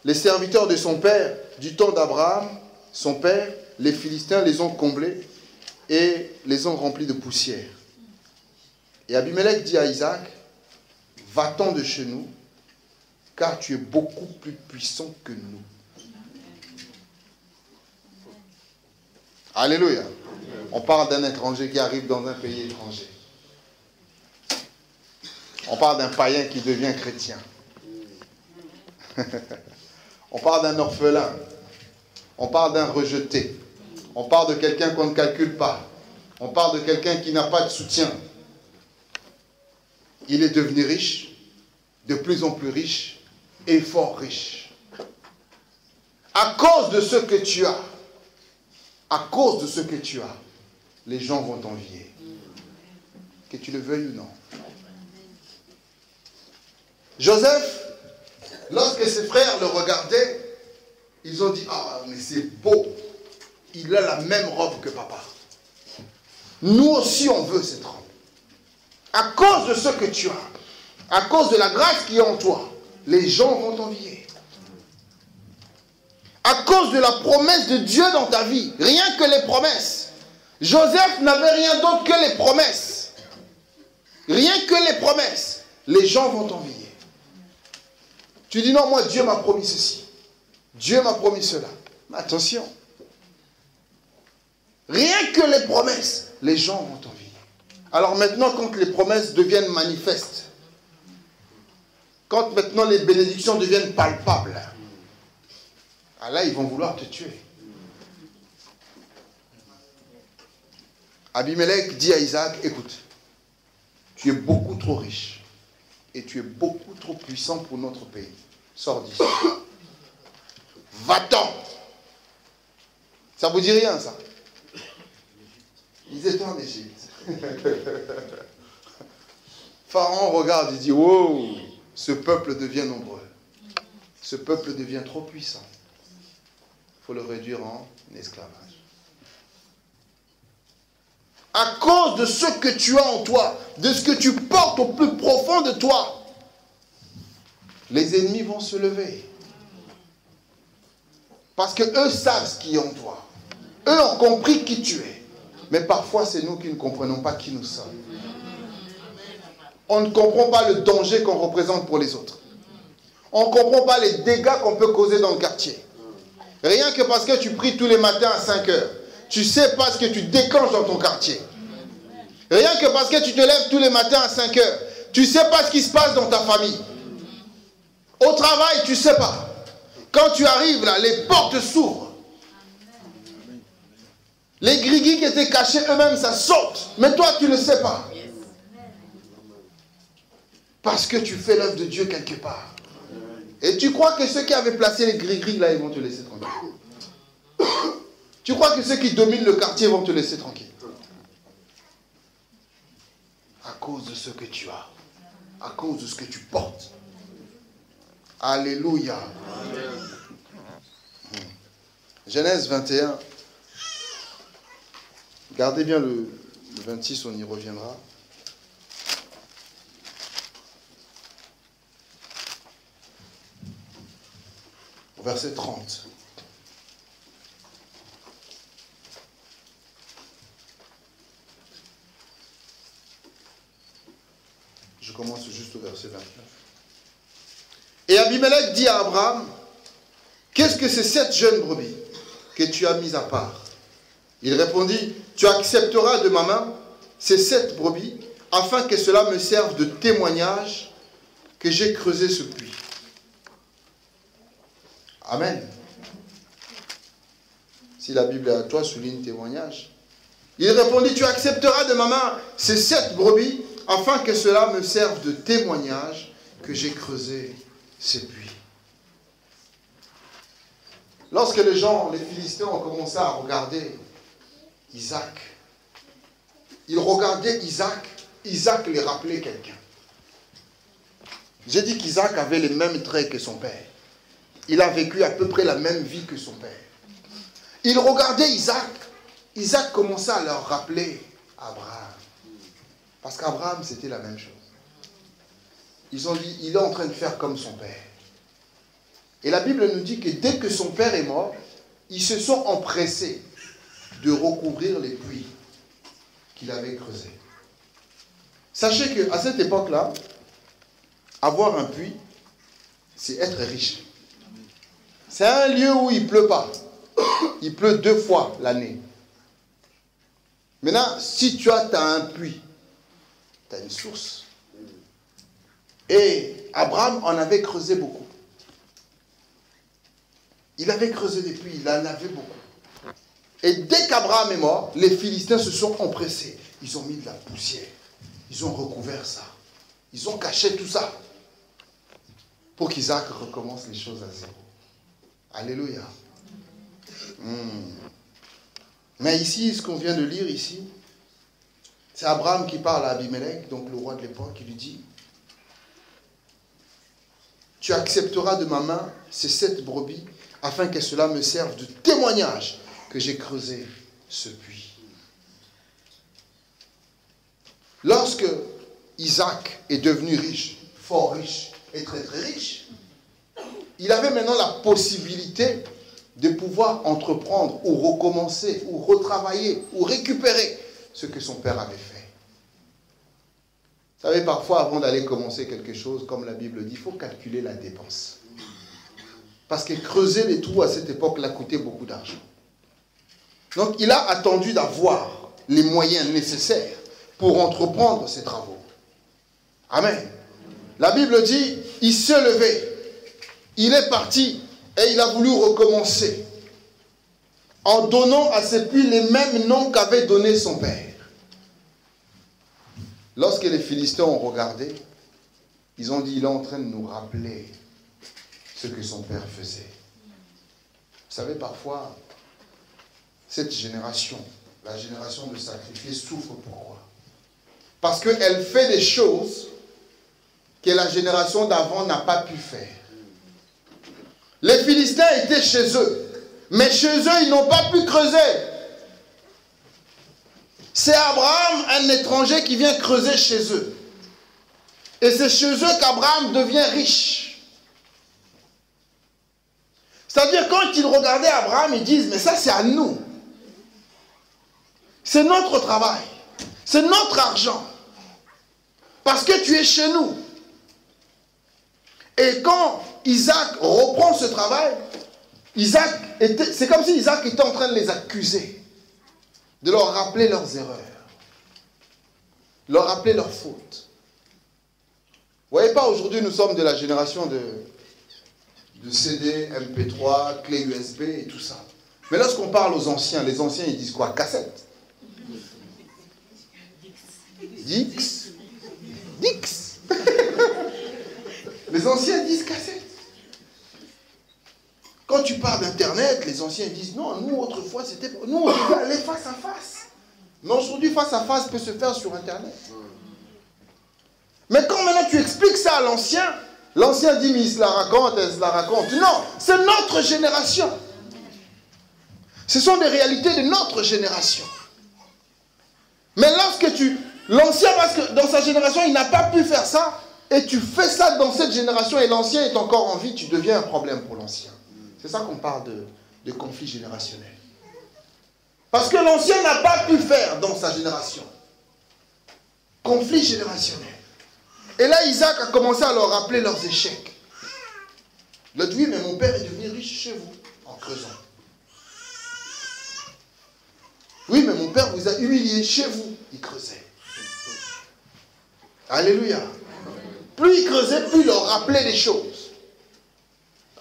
les serviteurs de son père, du temps d'Abraham, son père, les Philistins les ont comblés et les ont remplis de poussière. Et Abimelech dit à Isaac, va-t'en de chez nous, car tu es beaucoup plus puissant que nous. Alléluia. On parle d'un étranger qui arrive dans un pays étranger. On parle d'un païen qui devient chrétien. On parle d'un orphelin. On parle d'un rejeté. On parle de quelqu'un qu'on ne calcule pas. On parle de quelqu'un qui n'a pas de soutien. Il est devenu riche, de plus en plus riche et fort riche. À cause de ce que tu as, à cause de ce que tu as, les gens vont t'envier. Que tu le veuilles ou non. Joseph, lorsque ses frères le regardaient, ils ont dit, ah, mais c'est beau. Il a la même robe que papa. Nous aussi, on veut cette robe. À cause de ce que tu as, à cause de la grâce qui est en toi, les gens vont t'envier. À cause de la promesse de Dieu dans ta vie, rien que les promesses. Joseph n'avait rien d'autre que les promesses. Rien que les promesses. Les gens vont t'envier. Tu dis non, moi Dieu m'a promis ceci. Dieu m'a promis cela. Mais attention. Rien que les promesses, les gens vont t'envier. Alors maintenant, quand les promesses deviennent manifestes, quand maintenant les bénédictions deviennent palpables, ah là, ils vont vouloir te tuer. Abimelech dit à Isaac, écoute, tu es beaucoup trop riche et tu es beaucoup trop puissant pour notre pays. Sors d'ici. Va-t'en. Ça vous dit rien, ça? Ils étaient en Égypte. Pharaon regarde, il dit, wow, ce peuple devient nombreux. Ce peuple devient trop puissant. Il faut le réduire en esclavage. À cause de ce que tu as en toi, de ce que tu portes au plus profond de toi, les ennemis vont se lever. Parce que eux savent ce qui est en toi. Eux ont compris qui tu es. Mais parfois, c'est nous qui ne comprenons pas qui nous sommes. On ne comprend pas le danger qu'on représente pour les autres. On ne comprend pas les dégâts qu'on peut causer dans le quartier. Rien que parce que tu pries tous les matins à 5 heures. tu ne sais pas ce que tu déclenches dans ton quartier. Rien que parce que tu te lèves tous les matins à 5 heures, tu ne sais pas ce qui se passe dans ta famille. Au travail, tu ne sais pas. Quand tu arrives là, les portes s'ouvrent. Les griguis qui étaient cachés eux-mêmes, ça saute. Mais toi, tu ne le sais pas. Parce que tu fais l'œuvre de Dieu quelque part. Et tu crois que ceux qui avaient placé les gris-gris là, ils vont te laisser tranquille. Tu crois que ceux qui dominent le quartier vont te laisser tranquille. À cause de ce que tu as. À cause de ce que tu portes. Alléluia. Genèse 21. Gardez bien le 26, on y reviendra. Verset 30. Je commence juste au verset 29. Et Abimelech dit à Abraham, qu'est-ce que c'est cette jeune brebis que tu as mise à part? Il répondit, tu accepteras de ma main ces 7 brebis, afin que cela me serve de témoignage que j'ai creusé ce puits. Amen. Si la Bible est à toi, souligne témoignage. Il répondit, tu accepteras de ma main ces 7 brebis, afin que cela me serve de témoignage que j'ai creusé ces puits. Lorsque les Philistins ont commencé à regarder Isaac, ils regardaient Isaac, Isaac les rappelait quelqu'un. J'ai dit qu'Isaac avait les mêmes traits que son père. Il a vécu à peu près la même vie que son père. Ils regardaient Isaac. Isaac commençait à leur rappeler Abraham. Parce qu'Abraham, c'était la même chose. Ils ont dit, il est en train de faire comme son père. Et la Bible nous dit que dès que son père est mort, ils se sont empressés de recouvrir les puits qu'il avait creusés. Sachez qu'à cette époque-là, avoir un puits, c'est être riche. C'est un lieu où il ne pleut pas. Il pleut 2 fois l'année. Maintenant, si tu as un puits, tu as une source. Et Abraham en avait creusé beaucoup. Il avait creusé des puits, il en avait beaucoup. Et dès qu'Abraham est mort, les Philistins se sont empressés. Ils ont mis de la poussière. Ils ont recouvert ça. Ils ont caché tout ça. Pour qu'Isaac recommence les choses à zéro. Alléluia. Mais ici, ce qu'on vient de lire ici, c'est Abraham qui parle à Abimelech, donc le roi de l'époque, qui lui dit, tu accepteras de ma main ces 7 brebis, afin que cela me serve de témoignage que j'ai creusé ce puits. Lorsque Isaac est devenu riche, fort riche et très très riche, il avait maintenant la possibilité de pouvoir entreprendre ou recommencer ou retravailler ou récupérer ce que son père avait fait. Vous savez, parfois avant d'aller commencer quelque chose, comme la Bible dit, il faut calculer la dépense. Parce que creuser les trous à cette époque-là coûtait beaucoup d'argent. Donc il a attendu d'avoir les moyens nécessaires pour entreprendre ces travaux. Amen. La Bible dit, il s'est levé, il est parti et il a voulu recommencer en donnant à ces puits les mêmes noms qu'avait donné son père. Lorsque les Philistins ont regardé, ils ont dit, il est en train de nous rappeler ce que son père faisait. Vous savez, parfois, cette génération, la génération de sacrifiés, souffre. Pourquoi? Parce qu'elle fait des choses que la génération d'avant n'a pas pu faire. Les Philistins étaient chez eux, mais chez eux, ils n'ont pas pu creuser. C'est Abraham, un étranger, qui vient creuser chez eux. Et c'est chez eux qu'Abraham devient riche. C'est-à-dire, quand ils regardaient Abraham, ils disent, mais ça c'est à nous. C'est notre travail. C'est notre argent. Parce que tu es chez nous. Et quand Isaac reprend ce travail, c'est comme si Isaac était en train de les accuser. de leur rappeler leurs erreurs, leur rappeler leurs fautes. Vous voyez pas, aujourd'hui nous sommes de la génération de CD, MP3, clé USB et tout ça. Mais lorsqu'on parle aux anciens, les anciens ils disent quoi? Cassette. Dix. Dix. Les anciens disent cassette. Quand tu parles d'Internet, les anciens disent non, nous autrefois c'était... Nous on devait aller face à face. Mais aujourd'hui face à face peut se faire sur Internet. Mais quand maintenant tu expliques ça à l'ancien, l'ancien dit mais il se la raconte, elle se la raconte. Non, c'est notre génération. Ce sont des réalités de notre génération. Mais lorsque l'ancien, parce que dans sa génération, il n'a pas pu faire ça, et tu fais ça dans cette génération, et l'ancien est encore en vie, tu deviens un problème pour l'ancien. C'est ça qu'on parle de conflit générationnel. Parce que l'ancien n'a pas pu faire dans sa génération. Conflit générationnel. Et là, Isaac a commencé à leur rappeler leurs échecs. Il a dit, oui, mais mon père est devenu riche chez vous, en creusant. Oui, mais mon père vous a humilié chez vous. Il creusait. Alléluia. Plus il creusait, plus il leur rappelait les choses.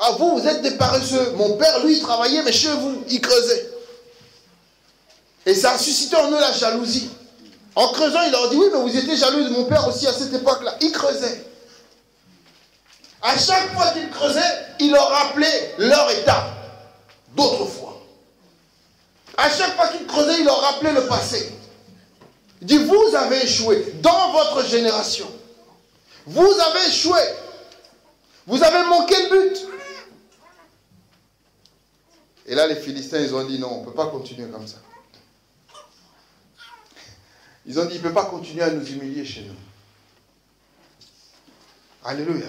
Ah, vous êtes des paresseux. Mon père, lui, il travaillait, mais chez vous, il creusait. Et ça a suscité en eux la jalousie. En creusant, il leur dit, oui, mais vous étiez jaloux de mon père aussi à cette époque-là. Il creusait. À chaque fois qu'il creusait, il leur rappelait leur état d'autrefois. À chaque fois qu'il creusait, il leur rappelait le passé. Il dit, vous avez échoué dans votre génération. Vous avez échoué. Vous avez manqué le but. Et là, les Philistins, ils ont dit, non, on ne peut pas continuer comme ça. Ils ont dit, il ne peut pas continuer à nous humilier chez nous. Alléluia.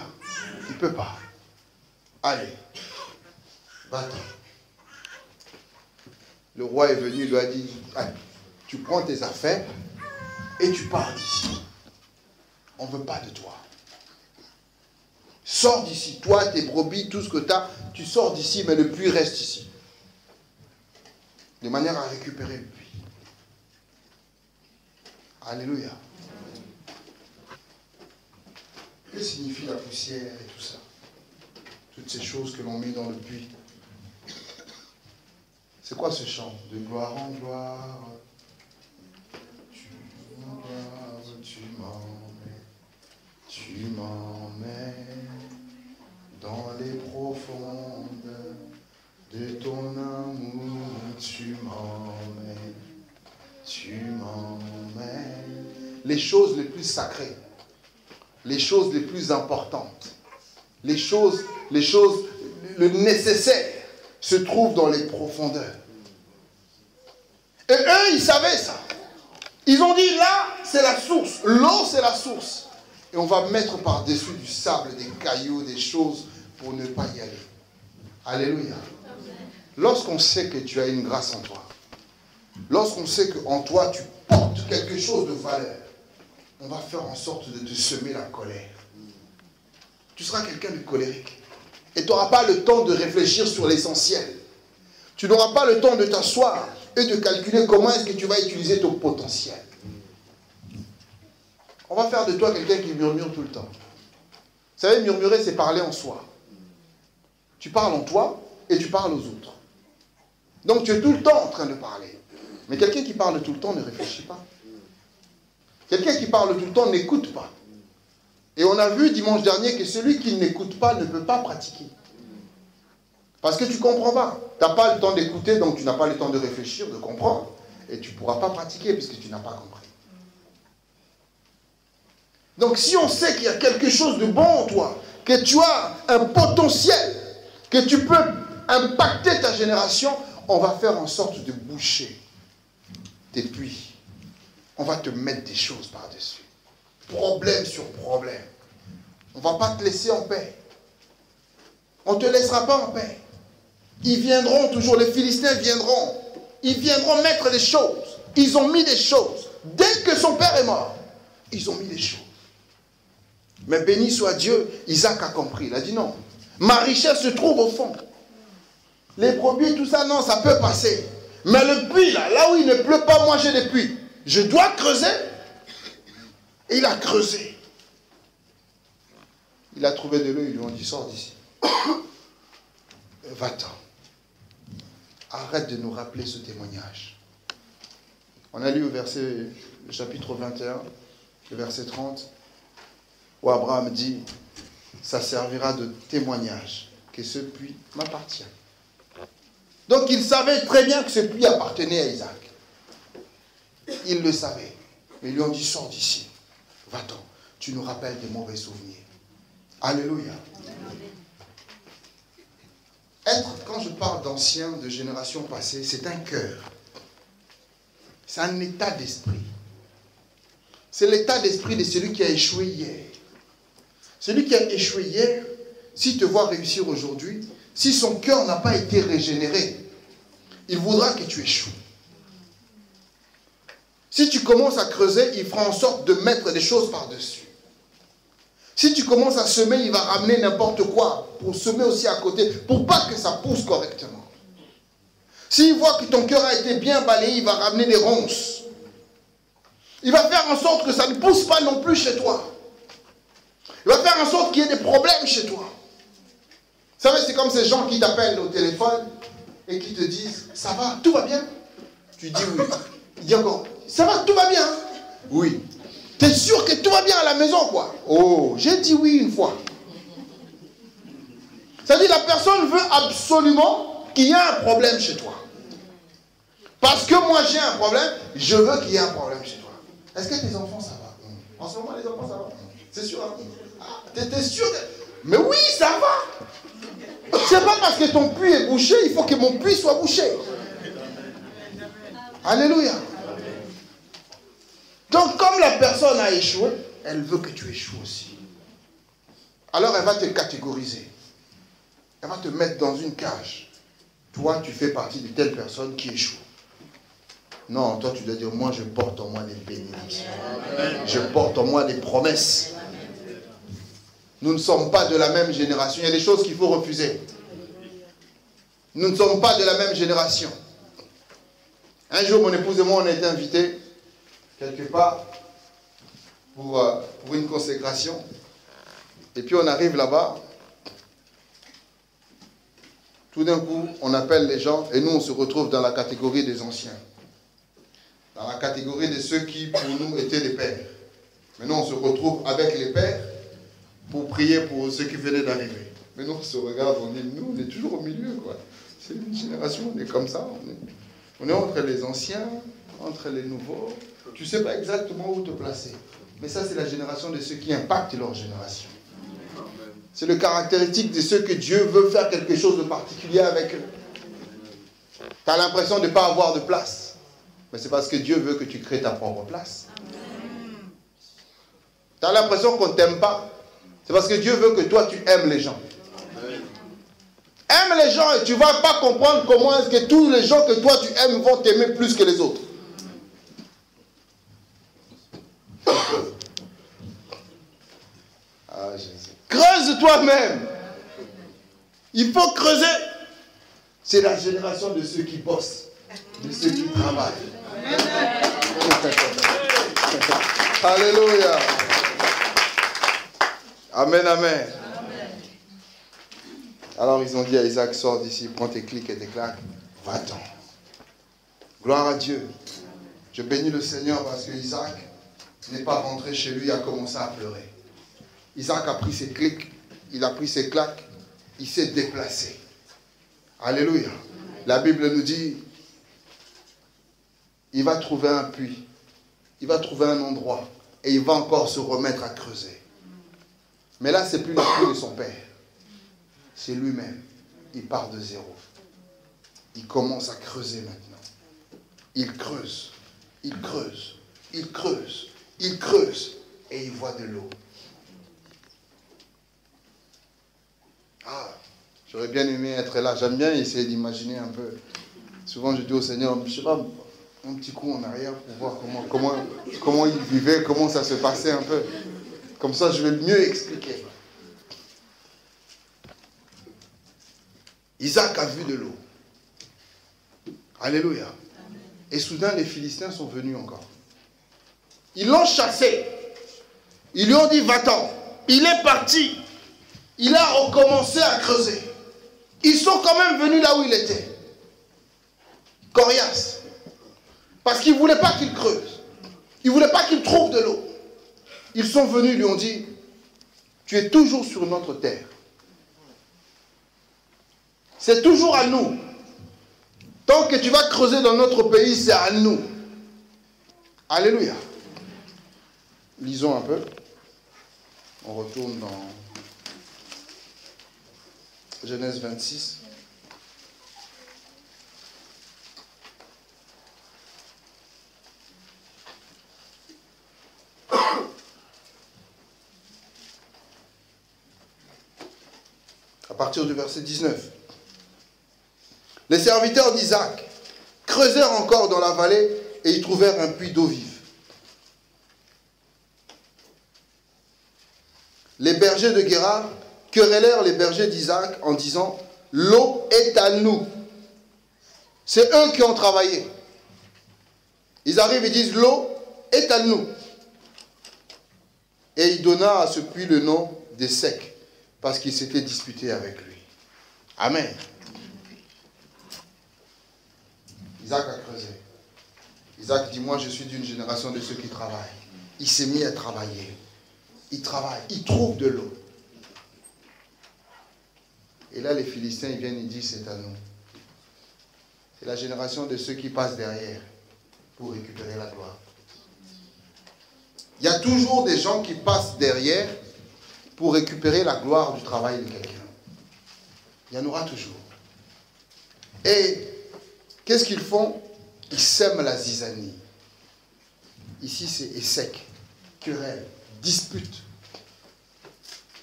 Il ne peut pas. Allez, va-t'en. Le roi est venu, il lui a dit, allez, tu prends tes affaires et tu pars d'ici. On ne veut pas de toi. Sors d'ici. Toi, tes brebis, tout ce que tu as, tu sors d'ici, mais le puits reste ici. De manière à récupérer le puits. Alléluia. Que signifie la poussière et tout ça? Toutes ces choses que l'on met dans le puits. C'est quoi ce chant? De gloire en gloire, tu m'emmènes dans les profondes de ton amour, tu m'emmènes. Les choses les plus sacrées, les choses les plus importantes, les choses, le nécessaire se trouvent dans les profondeurs. Et eux, ils savaient ça. Ils ont dit, là, c'est la source. L'eau, c'est la source. Et on va mettre par-dessus du sable, des cailloux, des choses pour ne pas y aller. Alléluia. Lorsqu'on sait que tu as une grâce en toi, lorsqu'on sait qu'en toi, tu portes quelque chose de valeur, on va faire en sorte de te semer la colère. Tu seras quelqu'un de colérique. Et tu n'auras pas le temps de réfléchir sur l'essentiel. Tu n'auras pas le temps de t'asseoir et de calculer comment est-ce que tu vas utiliser ton potentiel. On va faire de toi quelqu'un qui murmure tout le temps. Vous savez, murmurer, c'est parler en soi. Tu parles en toi et tu parles aux autres. Donc tu es tout le temps en train de parler. Mais quelqu'un qui parle tout le temps ne réfléchit pas. Quelqu'un qui parle tout le temps n'écoute pas. Et on a vu dimanche dernier que celui qui n'écoute pas ne peut pas pratiquer. Parce que tu ne comprends pas. Tu n'as pas le temps d'écouter, donc tu n'as pas le temps de réfléchir, de comprendre. Et tu ne pourras pas pratiquer puisque tu n'as pas compris. Donc si on sait qu'il y a quelque chose de bon en toi, que tu as un potentiel, que tu peux impacter ta génération, on va faire en sorte de boucher tes puits. On va te mettre des choses par-dessus. Problème sur problème. On ne va pas te laisser en paix. On ne te laissera pas en paix. Ils viendront toujours, les Philistins viendront. Ils viendront mettre des choses. Ils ont mis des choses. Dès que son père est mort, ils ont mis des choses. Mais béni soit Dieu, Isaac a compris. Il a dit non. Ma richesse se trouve au fond. Les brebis, tout ça, non, ça peut passer. Mais le puits, là où il ne pleut pas, moi j'ai des puits. Je dois creuser. Et il a creusé. Il a trouvé de l'eau, ils lui ont dit, sors d'ici. Va-t'en. Arrête de nous rappeler ce témoignage. On a lu le chapitre 21, le verset 30, où Abraham dit, ça servira de témoignage que ce puits m'appartient. Donc il savait très bien que ce puits appartenait à Isaac. Il le savait. Mais ils lui ont dit, sors d'ici. Va-t'en. Tu nous rappelles des mauvais souvenirs. Alléluia. Quand je parle d'anciens, de générations passées, c'est un cœur. C'est un état d'esprit. C'est l'état d'esprit de celui qui a échoué hier. Celui qui a échoué hier, s'il te voit réussir aujourd'hui, si son cœur n'a pas été régénéré, il voudra que tu échoues. Si tu commences à creuser, il fera en sorte de mettre des choses par-dessus. Si tu commences à semer, il va ramener n'importe quoi pour semer aussi à côté, pour pas que ça pousse correctement. S'il voit que ton cœur a été bien balayé, il va ramener des ronces. Il va faire en sorte que ça ne pousse pas non plus chez toi. Il va faire en sorte qu'il y ait des problèmes chez toi. Vous savez, c'est comme ces gens qui t'appellent au téléphone et qui te disent « Ça va, tout va bien ?» Tu dis oui. Il dit encore « Ça va, tout va bien ?» Oui. T'es sûr que tout va bien à la maison, quoi? Oh, j'ai dit oui une fois. C'est-à-dire la personne veut absolument qu'il y ait un problème chez toi. Parce que moi j'ai un problème, je veux qu'il y ait un problème chez toi. Est-ce que tes enfants, ça va? En ce moment, les enfants, ça va? C'est sûr, hein? Ah, t'es sûr que... Mais oui, ça va! C'est pas parce que ton puits est bouché, il faut que mon puits soit bouché. Alléluia. Donc, comme la personne a échoué, elle veut que tu échoues aussi. Alors, elle va te catégoriser. Elle va te mettre dans une cage. Toi, tu fais partie de telle personne qui échoue. Non, toi, tu dois dire, moi, je porte en moi des bénédictions. Je porte en moi des promesses. Nous ne sommes pas de la même génération. Il y a des choses qu'il faut refuser. Nous ne sommes pas de la même génération. Un jour, mon épouse et moi, on a été invités quelque part pour une consécration. Et puis on arrive là-bas. Tout d'un coup, on appelle les gens et nous, on se retrouve dans la catégorie des anciens. Dans la catégorie de ceux qui, pour nous, étaient les pères. Maintenant, on se retrouve avec les pères pour prier pour ceux qui venaient d'arriver. Mais nous, on se regarde, on est toujours au milieu, quoi. C'est une génération, on est comme ça. On est entre les anciens, entre les nouveaux. Tu ne sais pas exactement où te placer. Mais ça, c'est la génération de ceux qui impactent leur génération. C'est le caractéristique de ceux que Dieu veut faire quelque chose de particulier avec eux. Tu as l'impression de ne pas avoir de place. Mais c'est parce que Dieu veut que tu crées ta propre place. Tu as l'impression qu'on ne t'aime pas. C'est parce que Dieu veut que toi, tu aimes les gens. Aime les gens et tu ne vas pas comprendre comment est-ce que tous les gens que toi, tu aimes vont t'aimer plus que les autres. Ah, Jésus. Creuse toi-même. Il faut creuser. C'est la génération de ceux qui bossent, de ceux qui travaillent. Alléluia. Amen, amen. Alors ils ont dit à Isaac, sors d'ici, prends tes clics et tes claques, va-t'en. Gloire à Dieu. Je bénis le Seigneur parce que Isaac n'est pas rentré chez lui et a commencé à pleurer. Isaac a pris ses clics, il a pris ses claques, il s'est déplacé. Alléluia. La Bible nous dit, il va trouver un puits, il va trouver un endroit et il va encore se remettre à creuser. Mais là, ce n'est plus le puits de son père. C'est lui-même. Il part de zéro. Il commence à creuser maintenant. Il creuse, il creuse, il creuse, il creuse et il voit de l'eau. Ah, j'aurais bien aimé être là. J'aime bien essayer d'imaginer un peu. Souvent, je dis au Seigneur, je ne sais pas, un petit coup en arrière pour voir comment il vivait, comment ça se passait un peu. Comme ça, je vais mieux expliquer. Isaac a vu de l'eau. Alléluia. Et soudain, les Philistins sont venus encore. Ils l'ont chassé. Ils lui ont dit, va-t'en. Il est parti. Il a recommencé à creuser. Ils sont quand même venus là où il était. Coriace. Parce qu'ils ne voulaient pas qu'il creuse. Ils ne voulaient pas qu'il trouve de l'eau. Ils sont venus, lui ont dit, tu es toujours sur notre terre. C'est toujours à nous. Tant que tu vas creuser dans notre pays, c'est à nous. Alléluia. Lisons un peu. On retourne dans Genèse 26. À partir du verset 19. Les serviteurs d'Isaac creusèrent encore dans la vallée et y trouvèrent un puits d'eau vive. Les bergers de Guérar querellèrent les bergers d'Isaac en disant, l'eau est à nous. C'est eux qui ont travaillé. Ils arrivent et disent, l'eau est à nous. Et il donna à ce puits le nom des secs, parce qu'il s'était disputé avec lui. Amen. Isaac a creusé. Isaac dit, moi je suis d'une génération de ceux qui travaillent. Il s'est mis à travailler. Il travaille, il trouve de l'eau. Et là les Philistins ils viennent et disent, c'est à nous. C'est la génération de ceux qui passent derrière pour récupérer la gloire. Il y a toujours des gens qui passent derrière pour récupérer la gloire du travail de quelqu'un. Il y en aura toujours. Et qu'est-ce qu'ils font? Ils sèment la zizanie. Ici, c'est échec, querelle, dispute.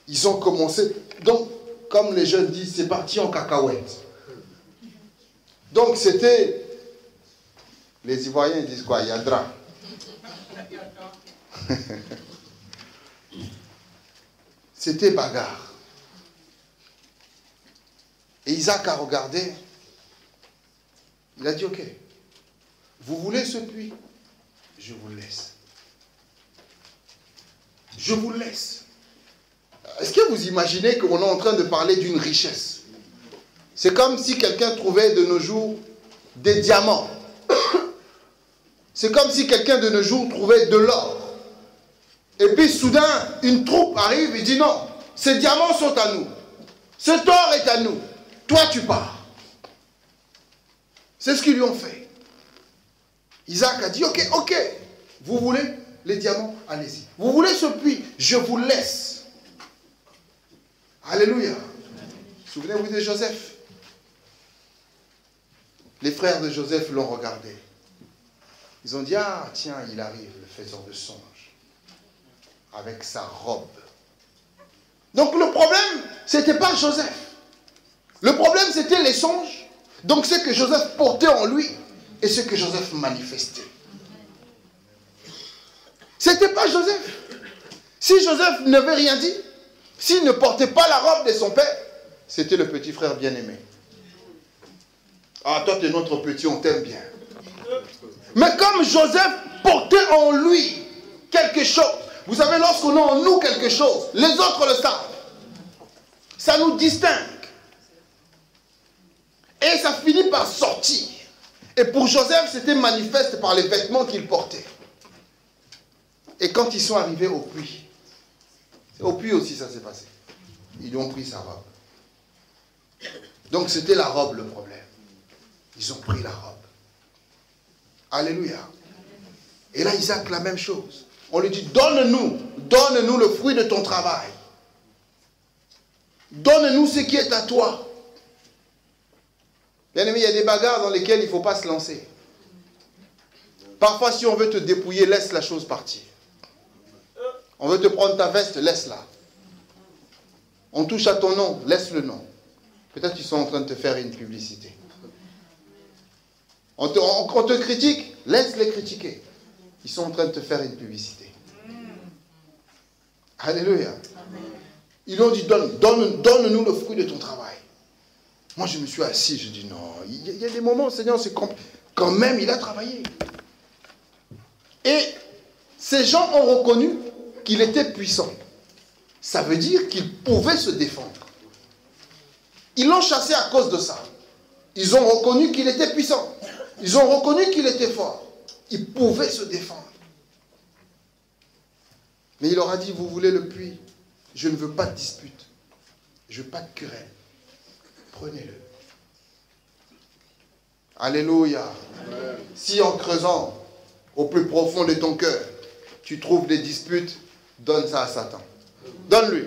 Ils ont commencé. Donc, comme les jeunes disent, c'est parti en cacahuète. Donc, c'était... Les Ivoiriens disent quoi? Yadra. C'était bagarre. Et Isaac a regardé. Il a dit, ok, vous voulez ce puits? Je vous laisse. Je vous laisse. Est-ce que vous imaginez qu'on est en train de parler d'une richesse? C'est comme si quelqu'un trouvait de nos jours des diamants. C'est comme si quelqu'un de nos jours trouvait de l'or. Et puis soudain, une troupe arrive et dit non, ces diamants sont à nous. Cet or est à nous. Toi, tu pars. C'est ce qu'ils lui ont fait. Isaac a dit, ok, vous voulez les diamants? Allez-y. Vous voulez ce puits? Je vous laisse. Alléluia. Souvenez-vous de Joseph. Les frères de Joseph l'ont regardé. Ils ont dit, ah tiens, il arrive, le faiseur de songes, avec sa robe. Donc le problème, ce n'était pas Joseph. Le problème, c'était les songes. Donc ce que Joseph portait en lui et ce que Joseph manifestait. Ce n'était pas Joseph. Si Joseph n'avait rien dit, s'il ne portait pas la robe de son père, c'était le petit frère bien-aimé. Ah, toi, tu es notre petit, on t'aime bien. Mais comme Joseph portait en lui quelque chose, vous savez, lorsqu'on a en nous quelque chose, les autres le savent. Ça nous distingue. Et ça finit par sortir. Et pour Joseph, c'était manifeste par les vêtements qu'il portait. Et quand ils sont arrivés au puits aussi ça s'est passé. Ils lui ont pris sa robe. Donc c'était la robe le problème. Ils ont pris la robe. Alléluia. Et là, Isaac, la même chose. On lui dit, donne-nous le fruit de ton travail. Donne-nous ce qui est à toi. Bien aimé, il y a des bagarres dans lesquelles il ne faut pas se lancer. Parfois, si on veut te dépouiller, laisse la chose partir. On veut te prendre ta veste, laisse-la. On touche à ton nom, laisse le nom. Peut-être qu'ils sont en train de te faire une publicité. On te critique, laisse-les critiquer. Ils sont en train de te faire une publicité. Alléluia. Ils lui ont dit, donne-nous le fruit de ton travail. Moi, je me suis assis, je dis non, il y a des moments, Seigneur, c'est quand même, il a travaillé. Et ces gens ont reconnu qu'il était puissant. Ça veut dire qu'il pouvait se défendre. Ils l'ont chassé à cause de ça. Ils ont reconnu qu'il était puissant. Ils ont reconnu qu'il était fort. Il pouvait se défendre. Mais il leur a dit, vous voulez le puits? Je ne veux pas de dispute. Je ne veux pas de querelle. Prenez-le. Alléluia. Amen. Si en creusant au plus profond de ton cœur, tu trouves des disputes, donne ça à Satan. Donne-lui.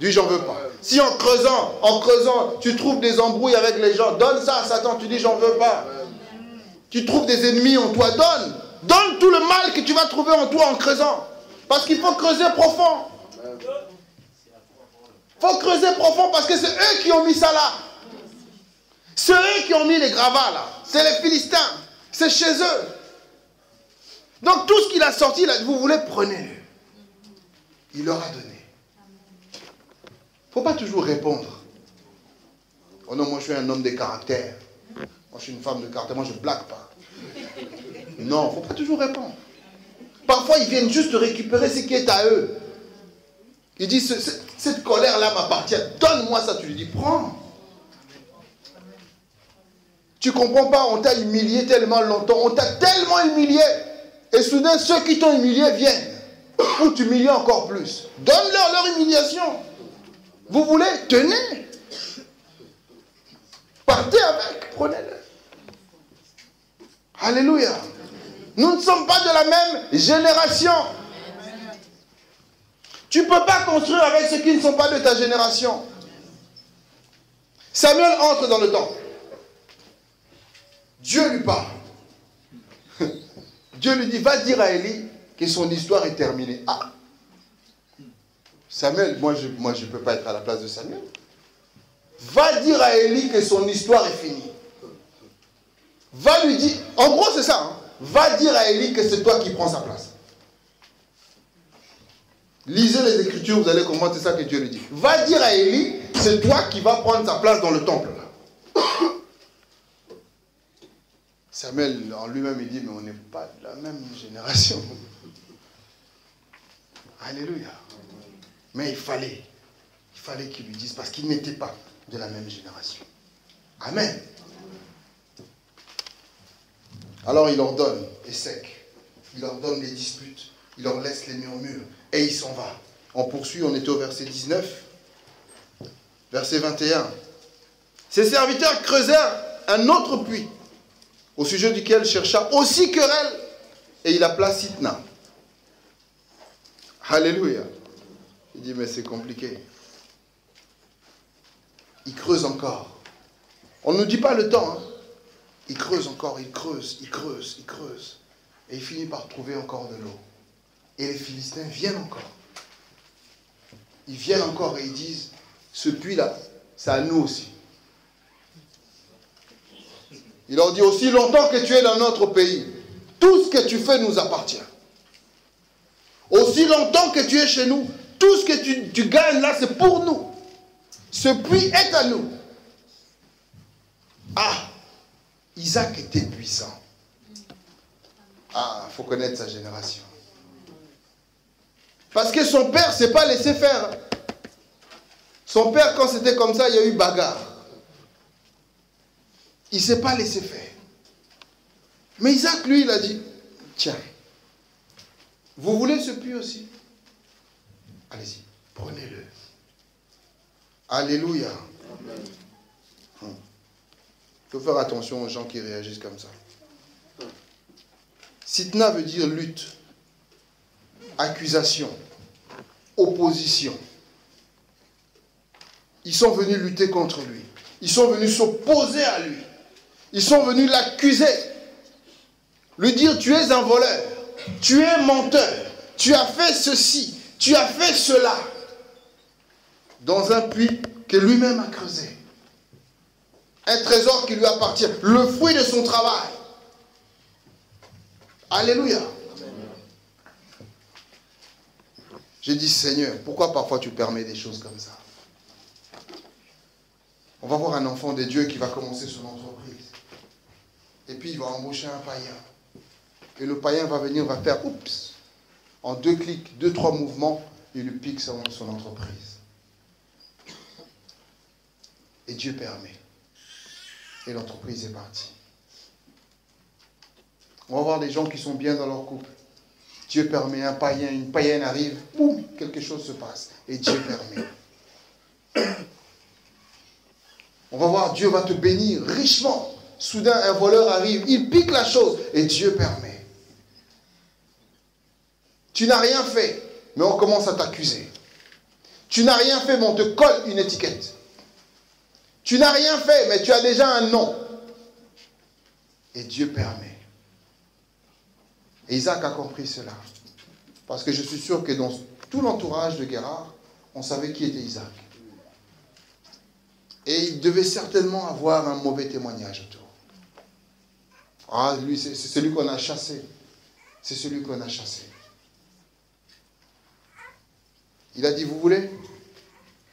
Dis, j'en veux pas. Si en creusant, tu trouves des embrouilles avec les gens, donne ça à Satan, tu dis, j'en veux pas. Tu trouves des ennemis en toi, donne. Donne tout le mal que tu vas trouver en toi en creusant. Parce qu'il faut creuser profond. Il faut creuser profond parce que c'est eux qui ont mis ça là. C'est eux qui ont mis les gravats là. C'est les Philistins. C'est chez eux. Donc tout ce qu'il a sorti là, vous voulez, prenez-le. Il leur a donné. Il ne faut pas toujours répondre. Oh non, moi je suis un homme de caractère. Moi je suis une femme de caractère. Moi je ne blague pas. Non, il ne faut pas toujours répondre. Parfois ils viennent juste récupérer ce qui est à eux. Ils disent, cette colère-là m'appartient. Donne-moi ça. Tu lui dis, prends. Tu ne comprends pas, on t'a humilié tellement longtemps. On t'a tellement humilié. Et soudain, ceux qui t'ont humilié viennent pour t'humilier encore plus. Donne-leur leur humiliation. Vous voulez? Tenez. Partez avec. Prenez-le. Alléluia. Nous ne sommes pas de la même génération. Tu ne peux pas construire avec ceux qui ne sont pas de ta génération. Samuel entre dans le temple. Dieu lui parle. Dieu lui dit, va dire à Élie que son histoire est terminée. Ah, Samuel, moi je ne peux pas être à la place de Samuel. Va dire à Élie que son histoire est finie. Va lui dire, en gros c'est ça, hein? Va dire à Élie que c'est toi qui prends sa place. Lisez les Écritures, vous allez comprendre, c'est ça que Dieu lui dit. Va dire à Élie, c'est toi qui vas prendre sa place dans le temple. Là. Samuel, en lui-même, il dit, mais on n'est pas de la même génération. Alléluia. Mais il fallait qu'il lui dise, parce qu'il n'était pas de la même génération. Amen. Alors il leur donne les secs, il leur donne les disputes, il leur laisse les murmures, et il s'en va. On poursuit, on était au verset 19, verset 21. Ses serviteurs creusèrent un autre puits, au sujet duquel chercha aussi querelle, et il appela Sitna. Alléluia. Il dit, mais c'est compliqué. Il creuse encore. On ne nous dit pas le temps, hein. Il creuse encore, il creuse. Et il finit par trouver encore de l'eau. Et les Philistins viennent encore. Ils viennent encore et ils disent, ce puits-là, c'est à nous aussi. Il leur dit, aussi longtemps que tu es dans notre pays, tout ce que tu fais nous appartient. Aussi longtemps que tu es chez nous, tout ce que tu gagnes là, c'est pour nous. Ce puits est à nous. Ah, Isaac était puissant. Ah, il faut connaître sa génération. Parce que son père ne s'est pas laissé faire. Son père, quand c'était comme ça, il y a eu bagarre. Il ne s'est pas laissé faire. Mais Isaac, lui, il a dit, tiens, vous voulez ce puits aussi? Allez-y, prenez-le. Alléluia. Il faut faire attention aux gens qui réagissent comme ça. Sitna veut dire lutte, accusation, opposition. Ils sont venus lutter contre lui. Ils sont venus s'opposer à lui. Ils sont venus l'accuser. Lui dire, tu es un voleur, tu es menteur, tu as fait ceci, tu as fait cela. Dans un puits que lui-même a creusé. Un trésor qui lui appartient, le fruit de son travail. Alléluia. J'ai dit, Seigneur, pourquoi parfois tu permets des choses comme ça? On va voir un enfant de Dieu qui va commencer son entreprise. Et puis il va embaucher un païen. Et le païen va venir, va faire, oups, en 2 clics, 2-3 mouvements, il lui pique son entreprise. Et Dieu permet. Et l'entreprise est partie. On va voir des gens qui sont bien dans leur couple. Dieu permet, un païen, une païenne arrive, boum, quelque chose se passe. Et Dieu permet. On va voir, Dieu va te bénir richement. Soudain, un voleur arrive, il pique la chose et Dieu permet. Tu n'as rien fait, mais on commence à t'accuser. Tu n'as rien fait, mais on te colle une étiquette. Tu n'as rien fait, mais tu as déjà un nom. Et Dieu permet. Et Isaac a compris cela. Parce que je suis sûr que dans tout l'entourage de Guérard, on savait qui était Isaac. Et il devait certainement avoir un mauvais témoignage autour. Ah, lui, c'est celui qu'on a chassé. C'est celui qu'on a chassé. Il a dit, vous voulez?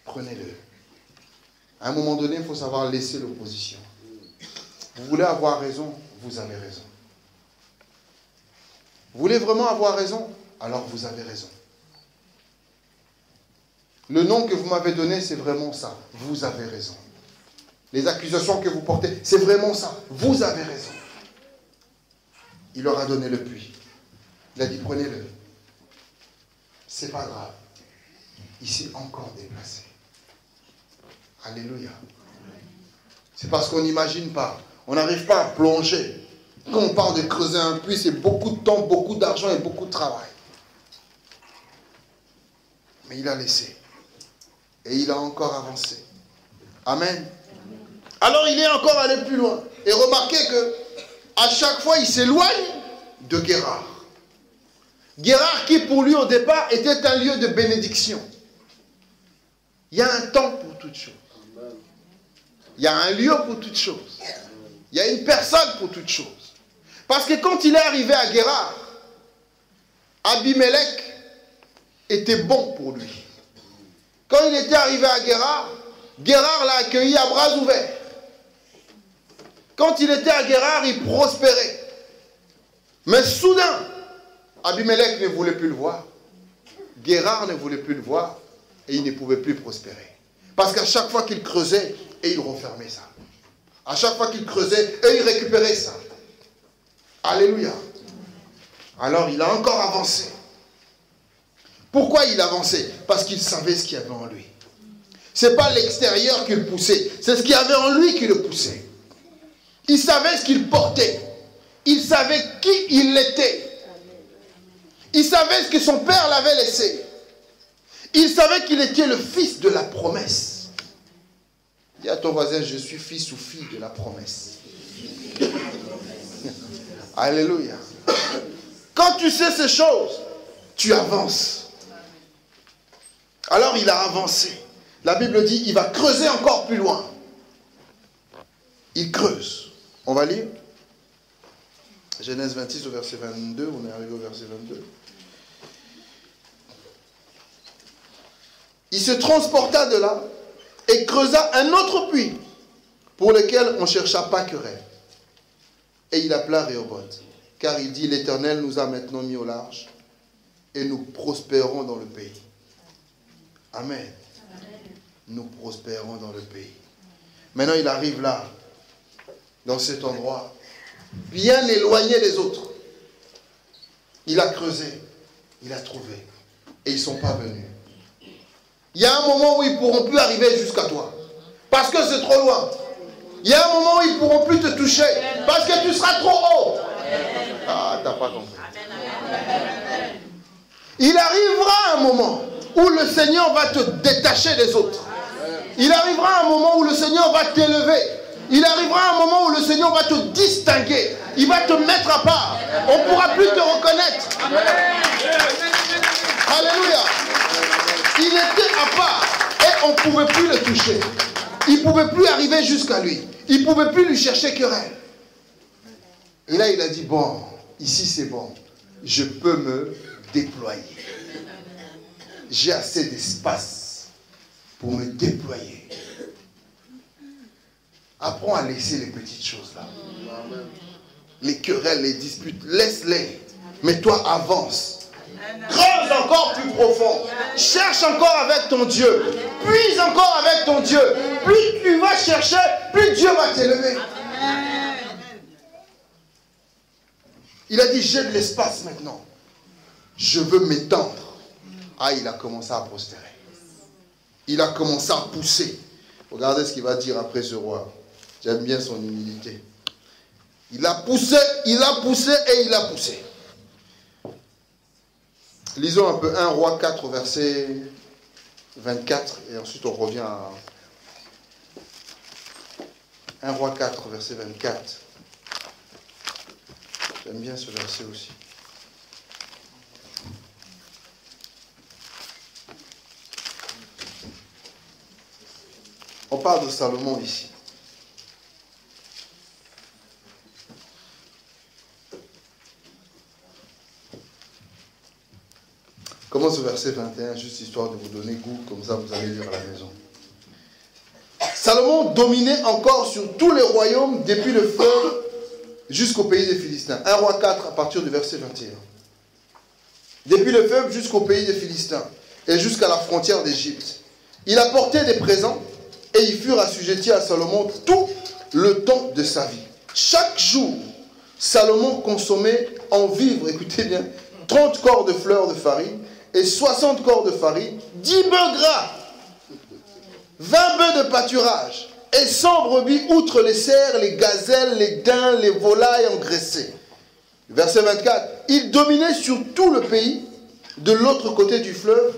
Prenez-le. À un moment donné, il faut savoir laisser l'opposition. Vous voulez avoir raison? Vous avez raison. Vous voulez vraiment avoir raison? Alors vous avez raison. Le nom que vous m'avez donné, c'est vraiment ça. Vous avez raison. Les accusations que vous portez, c'est vraiment ça. Vous avez raison. Il leur a donné le puits. Il a dit, prenez-le. C'est pas grave. Il s'est encore déplacé. Alléluia. C'est parce qu'on n'imagine pas. On n'arrive pas à plonger. Quand on parle de creuser un puits, c'est beaucoup de temps, beaucoup d'argent et beaucoup de travail. Mais il a laissé. Et il a encore avancé. Amen. Alors il est encore allé plus loin. Et remarquez que à chaque fois, il s'éloigne de Guérard. Guérard qui pour lui au départ était un lieu de bénédiction. Il y a un temps pour toutes choses. Il y a un lieu pour toutes choses. Il y a une personne pour toutes choses. Parce que quand il est arrivé à Guérard, Abimelech était bon pour lui. Quand il était arrivé à Guérard, Guérard l'a accueilli à bras ouverts. Quand il était à Guérard, il prospérait. Mais soudain, Abimelech ne voulait plus le voir. Guérard ne voulait plus le voir. Et il ne pouvait plus prospérer. Parce qu'à chaque fois qu'il creusait, et il refermait ça. À chaque fois qu'il creusait, et il récupérait ça. Alléluia. Alors il a encore avancé. Pourquoi il avançait? Parce qu'il savait ce qu'il y avait en lui. Ce n'est pas l'extérieur qui le poussait. C'est ce qu'il y avait en lui qui le poussait. Il savait ce qu'il portait. Il savait qui il était. Il savait ce que son père l'avait laissé. Il savait qu'il était le fils de la promesse. Dis à ton voisin, je suis fils ou fille de la promesse. Alléluia. Quand tu sais ces choses, tu avances. Alors il a avancé. La Bible dit, il va creuser encore plus loin. Il creuse. On va lire. Genèse 26 au verset 22. On est arrivé au verset 22. Il se transporta de là et creusa un autre puits pour lequel on ne chercha pas querelle. Et il appela Rehoboth, car il dit, l'Éternel nous a maintenant mis au large et nous prospérons dans le pays. Amen. Amen. Nous prospérons dans le pays. Maintenant, il arrive là, dans cet endroit, bien éloigné des autres. Il a creusé, il a trouvé, et ils ne sont pas venus. Il y a un moment où ils ne pourront plus arriver jusqu'à toi, parce que c'est trop loin. Il y a un moment où ils ne pourront plus te toucher, parce que tu seras trop haut. Ah, tu n'as pas compris. Il arrivera un moment où le Seigneur va te détacher des autres. Il arrivera un moment où le Seigneur va t'élever. Il arrivera un moment où le Seigneur va te distinguer. Il va te mettre à part. On ne pourra plus te reconnaître. Alléluia. Il était à part et on ne pouvait plus le toucher. Il ne pouvait plus arriver jusqu'à lui. Il ne pouvait plus lui chercher querelle. Et là, il a dit, bon, ici c'est bon. Je peux me déployer. J'ai assez d'espace pour me déployer. Apprends à laisser les petites choses là. Les querelles, les disputes, laisse-les. Mais toi, avance. Creuse encore plus profond. Cherche encore avec ton Dieu. Puise encore avec ton Dieu. Plus tu vas chercher, plus Dieu va t'élever. Il a dit, j'ai de l'espace maintenant. Je veux m'étendre. Ah, il a commencé à prospérer. Il a commencé à pousser. Regardez ce qu'il va dire après ce roi. J'aime bien son humilité. Il a poussé et il a poussé. Lisons un peu 1 Roi 4, verset 24, et ensuite on revient à 1 Roi 4, verset 24. J'aime bien ce verset aussi. On parle de Salomon ici. Commence au verset 21, juste histoire de vous donner goût, comme ça vous allez lire à la maison. Salomon dominait encore sur tous les royaumes depuis le fleuve jusqu'au pays des Philistins. 1 Roi 4 à partir du verset 21. Depuis le fleuve jusqu'au pays des Philistins et jusqu'à la frontière d'Égypte. Il apportait des présents et ils furent assujettis à Salomon tout le temps de sa vie. Chaque jour, Salomon consommait en vivres, écoutez bien, 30 corps de fleurs de farine et 60 corps de farine, 10 bœufs gras, 20 bœufs de pâturage et 100 brebis, outre les cerfs, les gazelles, les daims, les volailles engraissées. Verset 24. Il dominait sur tout le pays, de l'autre côté du fleuve,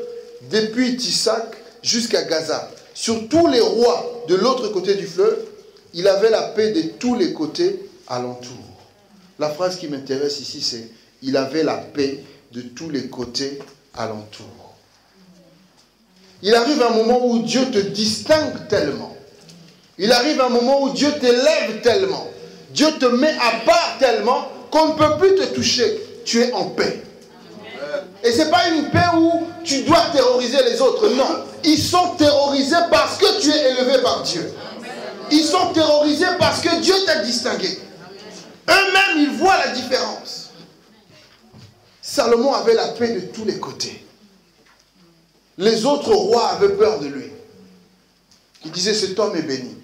depuis Tissac jusqu'à Gaza. Sur tous les rois de l'autre côté du fleuve, il avait la paix de tous les côtés alentour. La phrase qui m'intéresse ici, c'est « il avait la paix de tous les côtés alentour ». Il arrive un moment où Dieu te distingue tellement. Il arrive un moment où Dieu t'élève tellement. Dieu te met à part tellement qu'on ne peut plus te toucher. Tu es en paix. Et ce n'est pas une paix où tu dois terroriser les autres. Non. Ils sont terrorisés parce que tu es élevé par Dieu. Ils sont terrorisés parce que Dieu t'a distingué. Eux-mêmes, ils voient la différence. Salomon avait la paix de tous les côtés. Les autres rois avaient peur de lui. Ils disaient, cet homme est béni.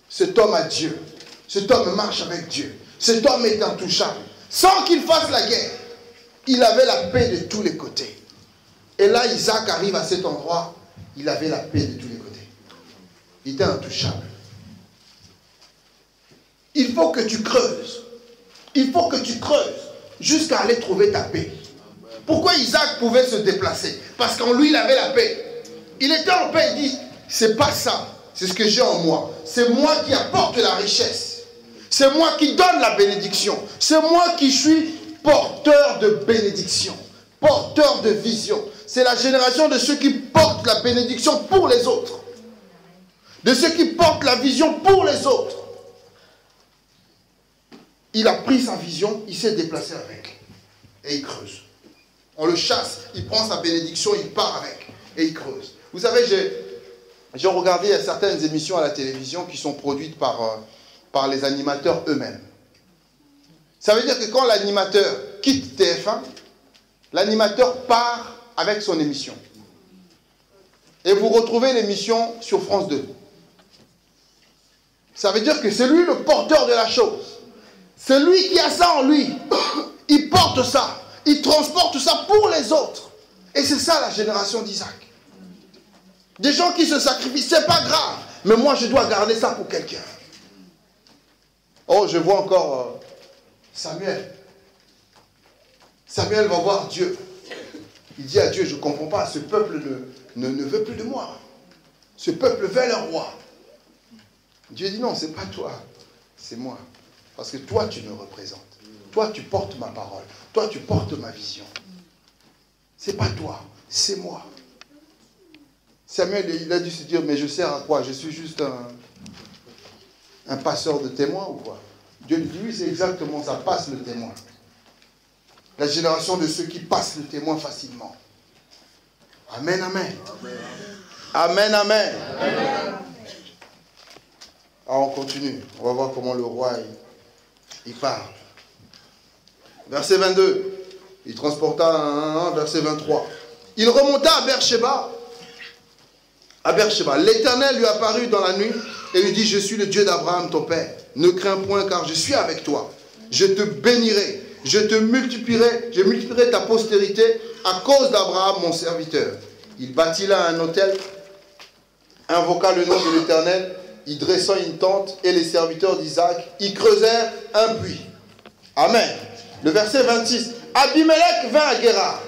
Cet homme a Dieu. Cet homme marche avec Dieu. Cet homme est intouchable. Sans qu'il fasse la guerre, il avait la paix de tous les côtés. Et là, Isaac arrive à cet endroit, il avait la paix de tous les côtés. Il était intouchable. Il faut que tu creuses. Il faut que tu creuses jusqu'à aller trouver ta paix. Pourquoi Isaac pouvait se déplacer? Parce qu'en lui, il avait la paix. Il était en paix, il dit, c'est pas ça, c'est ce que j'ai en moi. C'est moi qui apporte la richesse. C'est moi qui donne la bénédiction. C'est moi qui suis porteur de bénédiction, porteur de vision. C'est la génération de ceux qui portent la bénédiction pour les autres. De ceux qui portent la vision pour les autres. Il a pris sa vision, il s'est déplacé avec. Et il creuse. On le chasse, il prend sa bénédiction, il part avec. Et il creuse. Vous savez, j'ai regardé certaines émissions à la télévision qui sont produites par les animateurs eux-mêmes. Ça veut dire que quand l'animateur quitte TF1, l'animateur part avec son émission. Et vous retrouvez l'émission sur France 2. Ça veut dire que c'est lui le porteur de la chose. C'est lui qui a ça en lui. Il porte ça. Il transporte ça pour les autres. Et c'est ça la génération d'Isaac. Des gens qui se sacrifient, c'est pas grave. Mais moi, je dois garder ça pour quelqu'un. Oh, je vois encore Samuel. Samuel va voir Dieu. Il dit à Dieu, je ne comprends pas, ce peuple ne veut plus de moi. Ce peuple veut le roi. Dieu dit, non, ce n'est pas toi, c'est moi. Parce que toi, tu me représentes. Toi, tu portes ma parole. Toi, tu portes ma vision. Ce n'est pas toi, c'est moi. Samuel, il a dû se dire, mais je sers à quoi? Je suis juste un passeur de témoins ou quoi? Dieu lui dit, oui, c'est exactement ça, passe le témoin. La génération de ceux qui passent le témoin facilement. Amen, amen. Amen, amen. Amen. Ah, on continue. On va voir comment le roi, il parle. Verset 22. Il transporta verset 23. Il remonta à Beersheba. À Beersheba. L'Éternel lui apparut dans la nuit et lui dit, je suis le Dieu d'Abraham, ton père. Ne crains point, car je suis avec toi. Je te bénirai. Je multiplierai ta postérité à cause d'Abraham, mon serviteur. Il bâtit là un autel, invoqua le nom de l'Éternel, il dressa une tente, et les serviteurs d'Isaac y creusèrent un puits. Amen. Le verset 26. Abimelech vint à Guérar,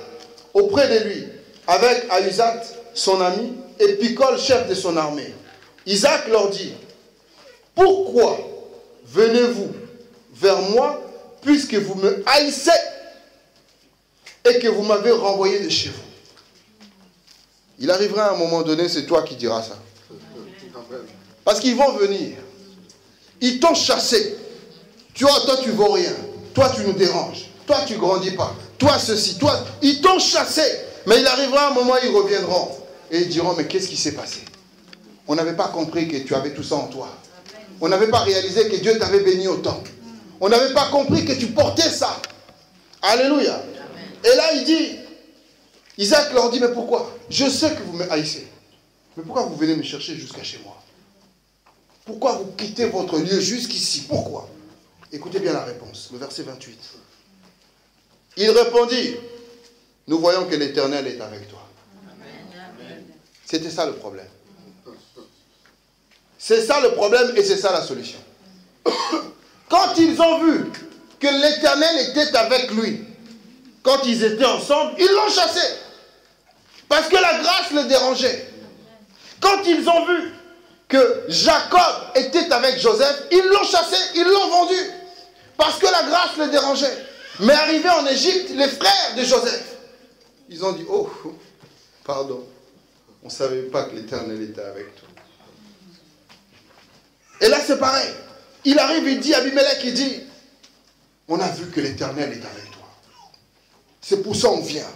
auprès de lui, avec Ahuzat, son ami, et Picol, chef de son armée. Isaac leur dit, pourquoi venez-vous vers moi, puisque vous me haïssez et que vous m'avez renvoyé de chez vous? Il arrivera à un moment donné, c'est toi qui diras ça. Parce qu'ils vont venir. Ils t'ont chassé. Tu vois, toi tu vaux rien. Toi tu nous déranges. Toi tu grandis pas. Toi ceci, toi. Ils t'ont chassé. Mais il arrivera un moment, ils reviendront. Et ils diront, mais qu'est-ce qui s'est passé? On n'avait pas compris que tu avais tout ça en toi. On n'avait pas réalisé que Dieu t'avait béni autant. On n'avait pas compris que tu portais ça. Alléluia. Et là il dit, Isaac leur dit, mais pourquoi? Je sais que vous me haïssez. Mais pourquoi vous venez me chercher jusqu'à chez moi? Pourquoi vous quittez votre lieu jusqu'ici? Pourquoi? Écoutez bien la réponse, le verset 28. Il répondit, nous voyons que l'Éternel est avec toi. C'était ça le problème. C'est ça le problème et c'est ça la solution. Quand ils ont vu que l'Éternel était avec lui, quand ils étaient ensemble, ils l'ont chassé. Parce que la grâce le dérangeait. Quand ils ont vu que Jacob était avec Joseph, ils l'ont chassé, ils l'ont vendu. Parce que la grâce le dérangeait. Mais arrivé en Égypte, les frères de Joseph, ils ont dit, oh, pardon, on ne savait pas que l'Éternel était avec toi. Et là c'est pareil. Il arrive, il dit, Abimelech, il dit, on a vu que l'Éternel est avec toi. C'est pour ça qu'on vient.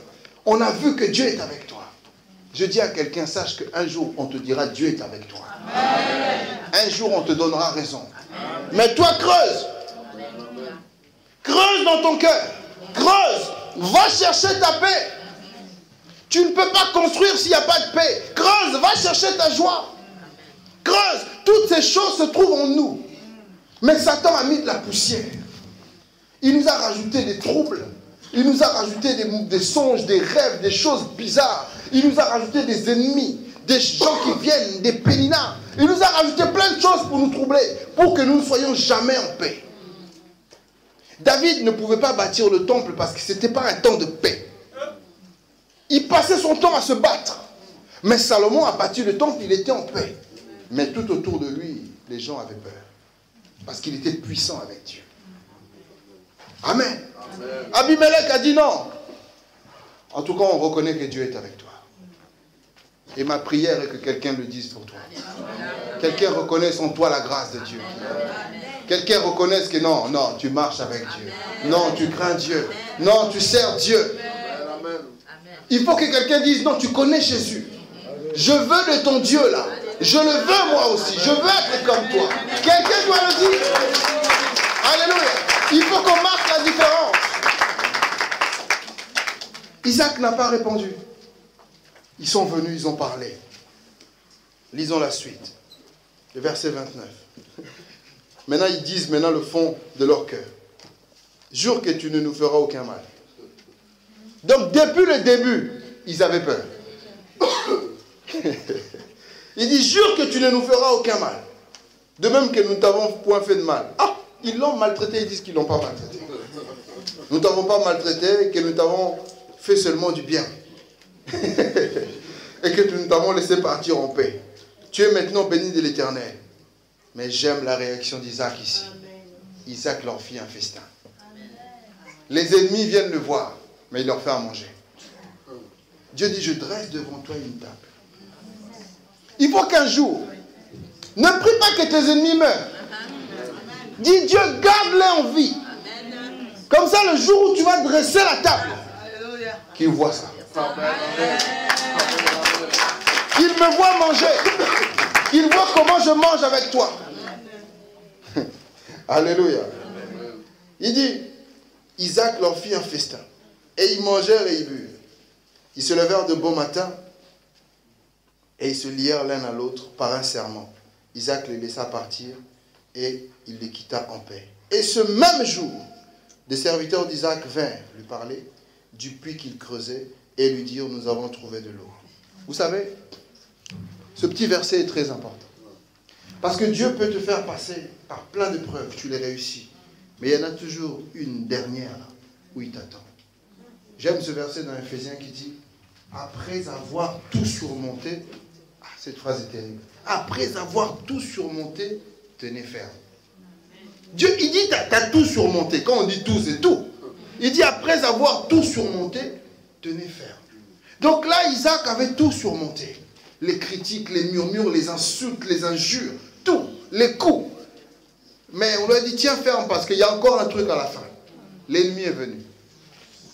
On a vu que Dieu est avec toi. Je dis à quelqu'un, sache qu'un jour, on te dira, Dieu est avec toi. Amen. Un jour, on te donnera raison. Amen. Mais toi, creuse. Amen. Creuse dans ton cœur. Creuse. Va chercher ta paix. Tu ne peux pas construire s'il n'y a pas de paix. Creuse. Va chercher ta joie. Creuse. Toutes ces choses se trouvent en nous. Mais Satan a mis de la poussière. Il nous a rajouté des troubles. Il nous a rajouté des songes, des rêves, des choses bizarres. Il nous a rajouté des ennemis, des gens qui viennent, des péninards. Il nous a rajouté plein de choses pour nous troubler, pour que nous ne soyons jamais en paix. David ne pouvait pas bâtir le temple parce que ce n'était pas un temps de paix. Il passait son temps à se battre. Mais Salomon a bâti le temple, il était en paix. Mais tout autour de lui, les gens avaient peur. Parce qu'il était puissant avec Dieu. Amen. Amen. Abimelech a dit non. En tout cas, on reconnaît que Dieu est avec toi. Et ma prière est que quelqu'un le dise pour toi. Quelqu'un reconnaisse en toi la grâce de Dieu. Quelqu'un reconnaisse que non, non, tu marches avec Dieu. Non, tu crains Dieu. Non, tu sers Dieu. Il faut que quelqu'un dise non, tu connais Jésus. Je veux de ton Dieu là. Je le veux moi aussi. Je veux être comme toi. Quelqu'un doit le dire. Alléluia. Il faut qu'on marque la différence. Isaac n'a pas répondu. Ils sont venus, ils ont parlé. Lisons la suite. Le verset 29. Maintenant, ils disent maintenant le fond de leur cœur. Jure que tu ne nous feras aucun mal. Donc, depuis le début, ils avaient peur. Il dit, jure que tu ne nous feras aucun mal. De même que nous ne t'avons point fait de mal. Ah, ils l'ont maltraité, ils disent qu'ils ne l'ont pas maltraité. Nous ne t'avons pas maltraité, que nous t'avons fait seulement du bien. Et que nous t'avons laissé partir en paix. Tu es maintenant béni de l'Éternel. Mais j'aime la réaction d'Isaac ici. Isaac leur fit un festin. Les ennemis viennent le voir, mais il leur fait à manger. Dieu dit, je dresse devant toi une table. Il faut qu'un jour, ne prie pas que tes ennemis meurent. Dis Dieu, garde-les en vie. Comme ça, le jour où tu vas dresser la table, qu'ils voient ça. Qu'ils me voient manger. Qu'ils voient comment je mange avec toi. Alléluia. Il dit, Isaac leur fit un festin. Et ils mangèrent et ils burent. Ils se levèrent de bon matin et ils se lièrent l'un à l'autre par un serment. Isaac les laissa partir et il les quitta en paix. Et ce même jour, des serviteurs d'Isaac vinrent lui parler du puits qu'il creusait et lui dirent, nous avons trouvé de l'eau. Vous savez, ce petit verset est très important. Parce que Dieu peut te faire passer par plein d'épreuves, tu les réussis. Mais il y en a toujours une dernière là, où il t'attend. J'aime ce verset dans Éphésiens qui dit, après avoir tout surmonté, cette phrase est terrible, après avoir tout surmonté, tenez ferme. Dieu, il dit, t'as tout surmonté. Quand on dit tout, c'est tout. Il dit, après avoir tout surmonté, tenez ferme. Donc là, Isaac avait tout surmonté. Les critiques, les murmures, les insultes, les injures, tout, les coups. Mais on lui a dit, tiens ferme parce qu'il y a encore un truc à la fin. L'ennemi est venu.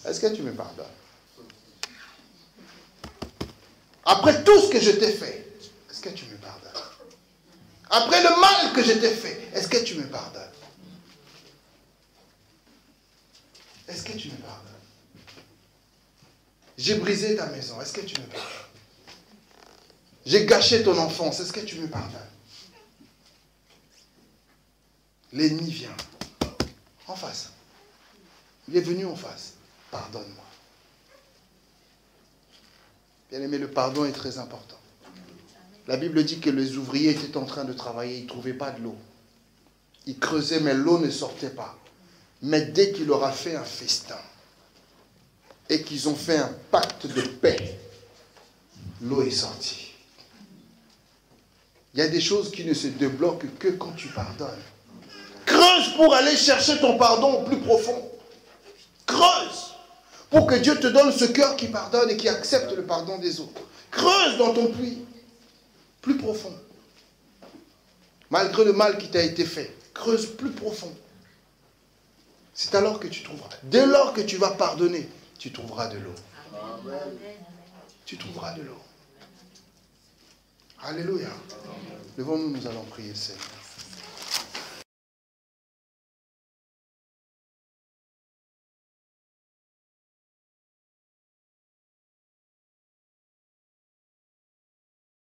Est-ce que tu me pardonnes? Après tout ce que je t'ai fait, est-ce que tu me pardonnes? Après le mal que je t'ai fait, est-ce que tu me pardonnes? Est-ce que tu me pardonnes? J'ai brisé ta maison, est-ce que tu me pardonnes? J'ai gâché ton enfance, est-ce que tu me pardonnes? L'ennemi vient en face. Il est venu en face. Pardonne-moi. Bien aimé, le pardon est très important. La Bible dit que les ouvriers étaient en train de travailler, ils ne trouvaient pas de l'eau. Ils creusaient, mais l'eau ne sortait pas. Mais dès qu'il leur a fait un festin et qu'ils ont fait un pacte de paix, l'eau est sortie. Il y a des choses qui ne se débloquent que quand tu pardonnes. Creuse pour aller chercher ton pardon au plus profond. Creuse pour que Dieu te donne ce cœur qui pardonne et qui accepte le pardon des autres. Creuse dans ton puits plus profond. Malgré le mal qui t'a été fait, creuse plus profond. C'est alors que tu trouveras. Dès lors que tu vas pardonner, tu trouveras de l'eau. Tu trouveras de l'eau. Alléluia. Levons-nous, nous allons prier, Seigneur.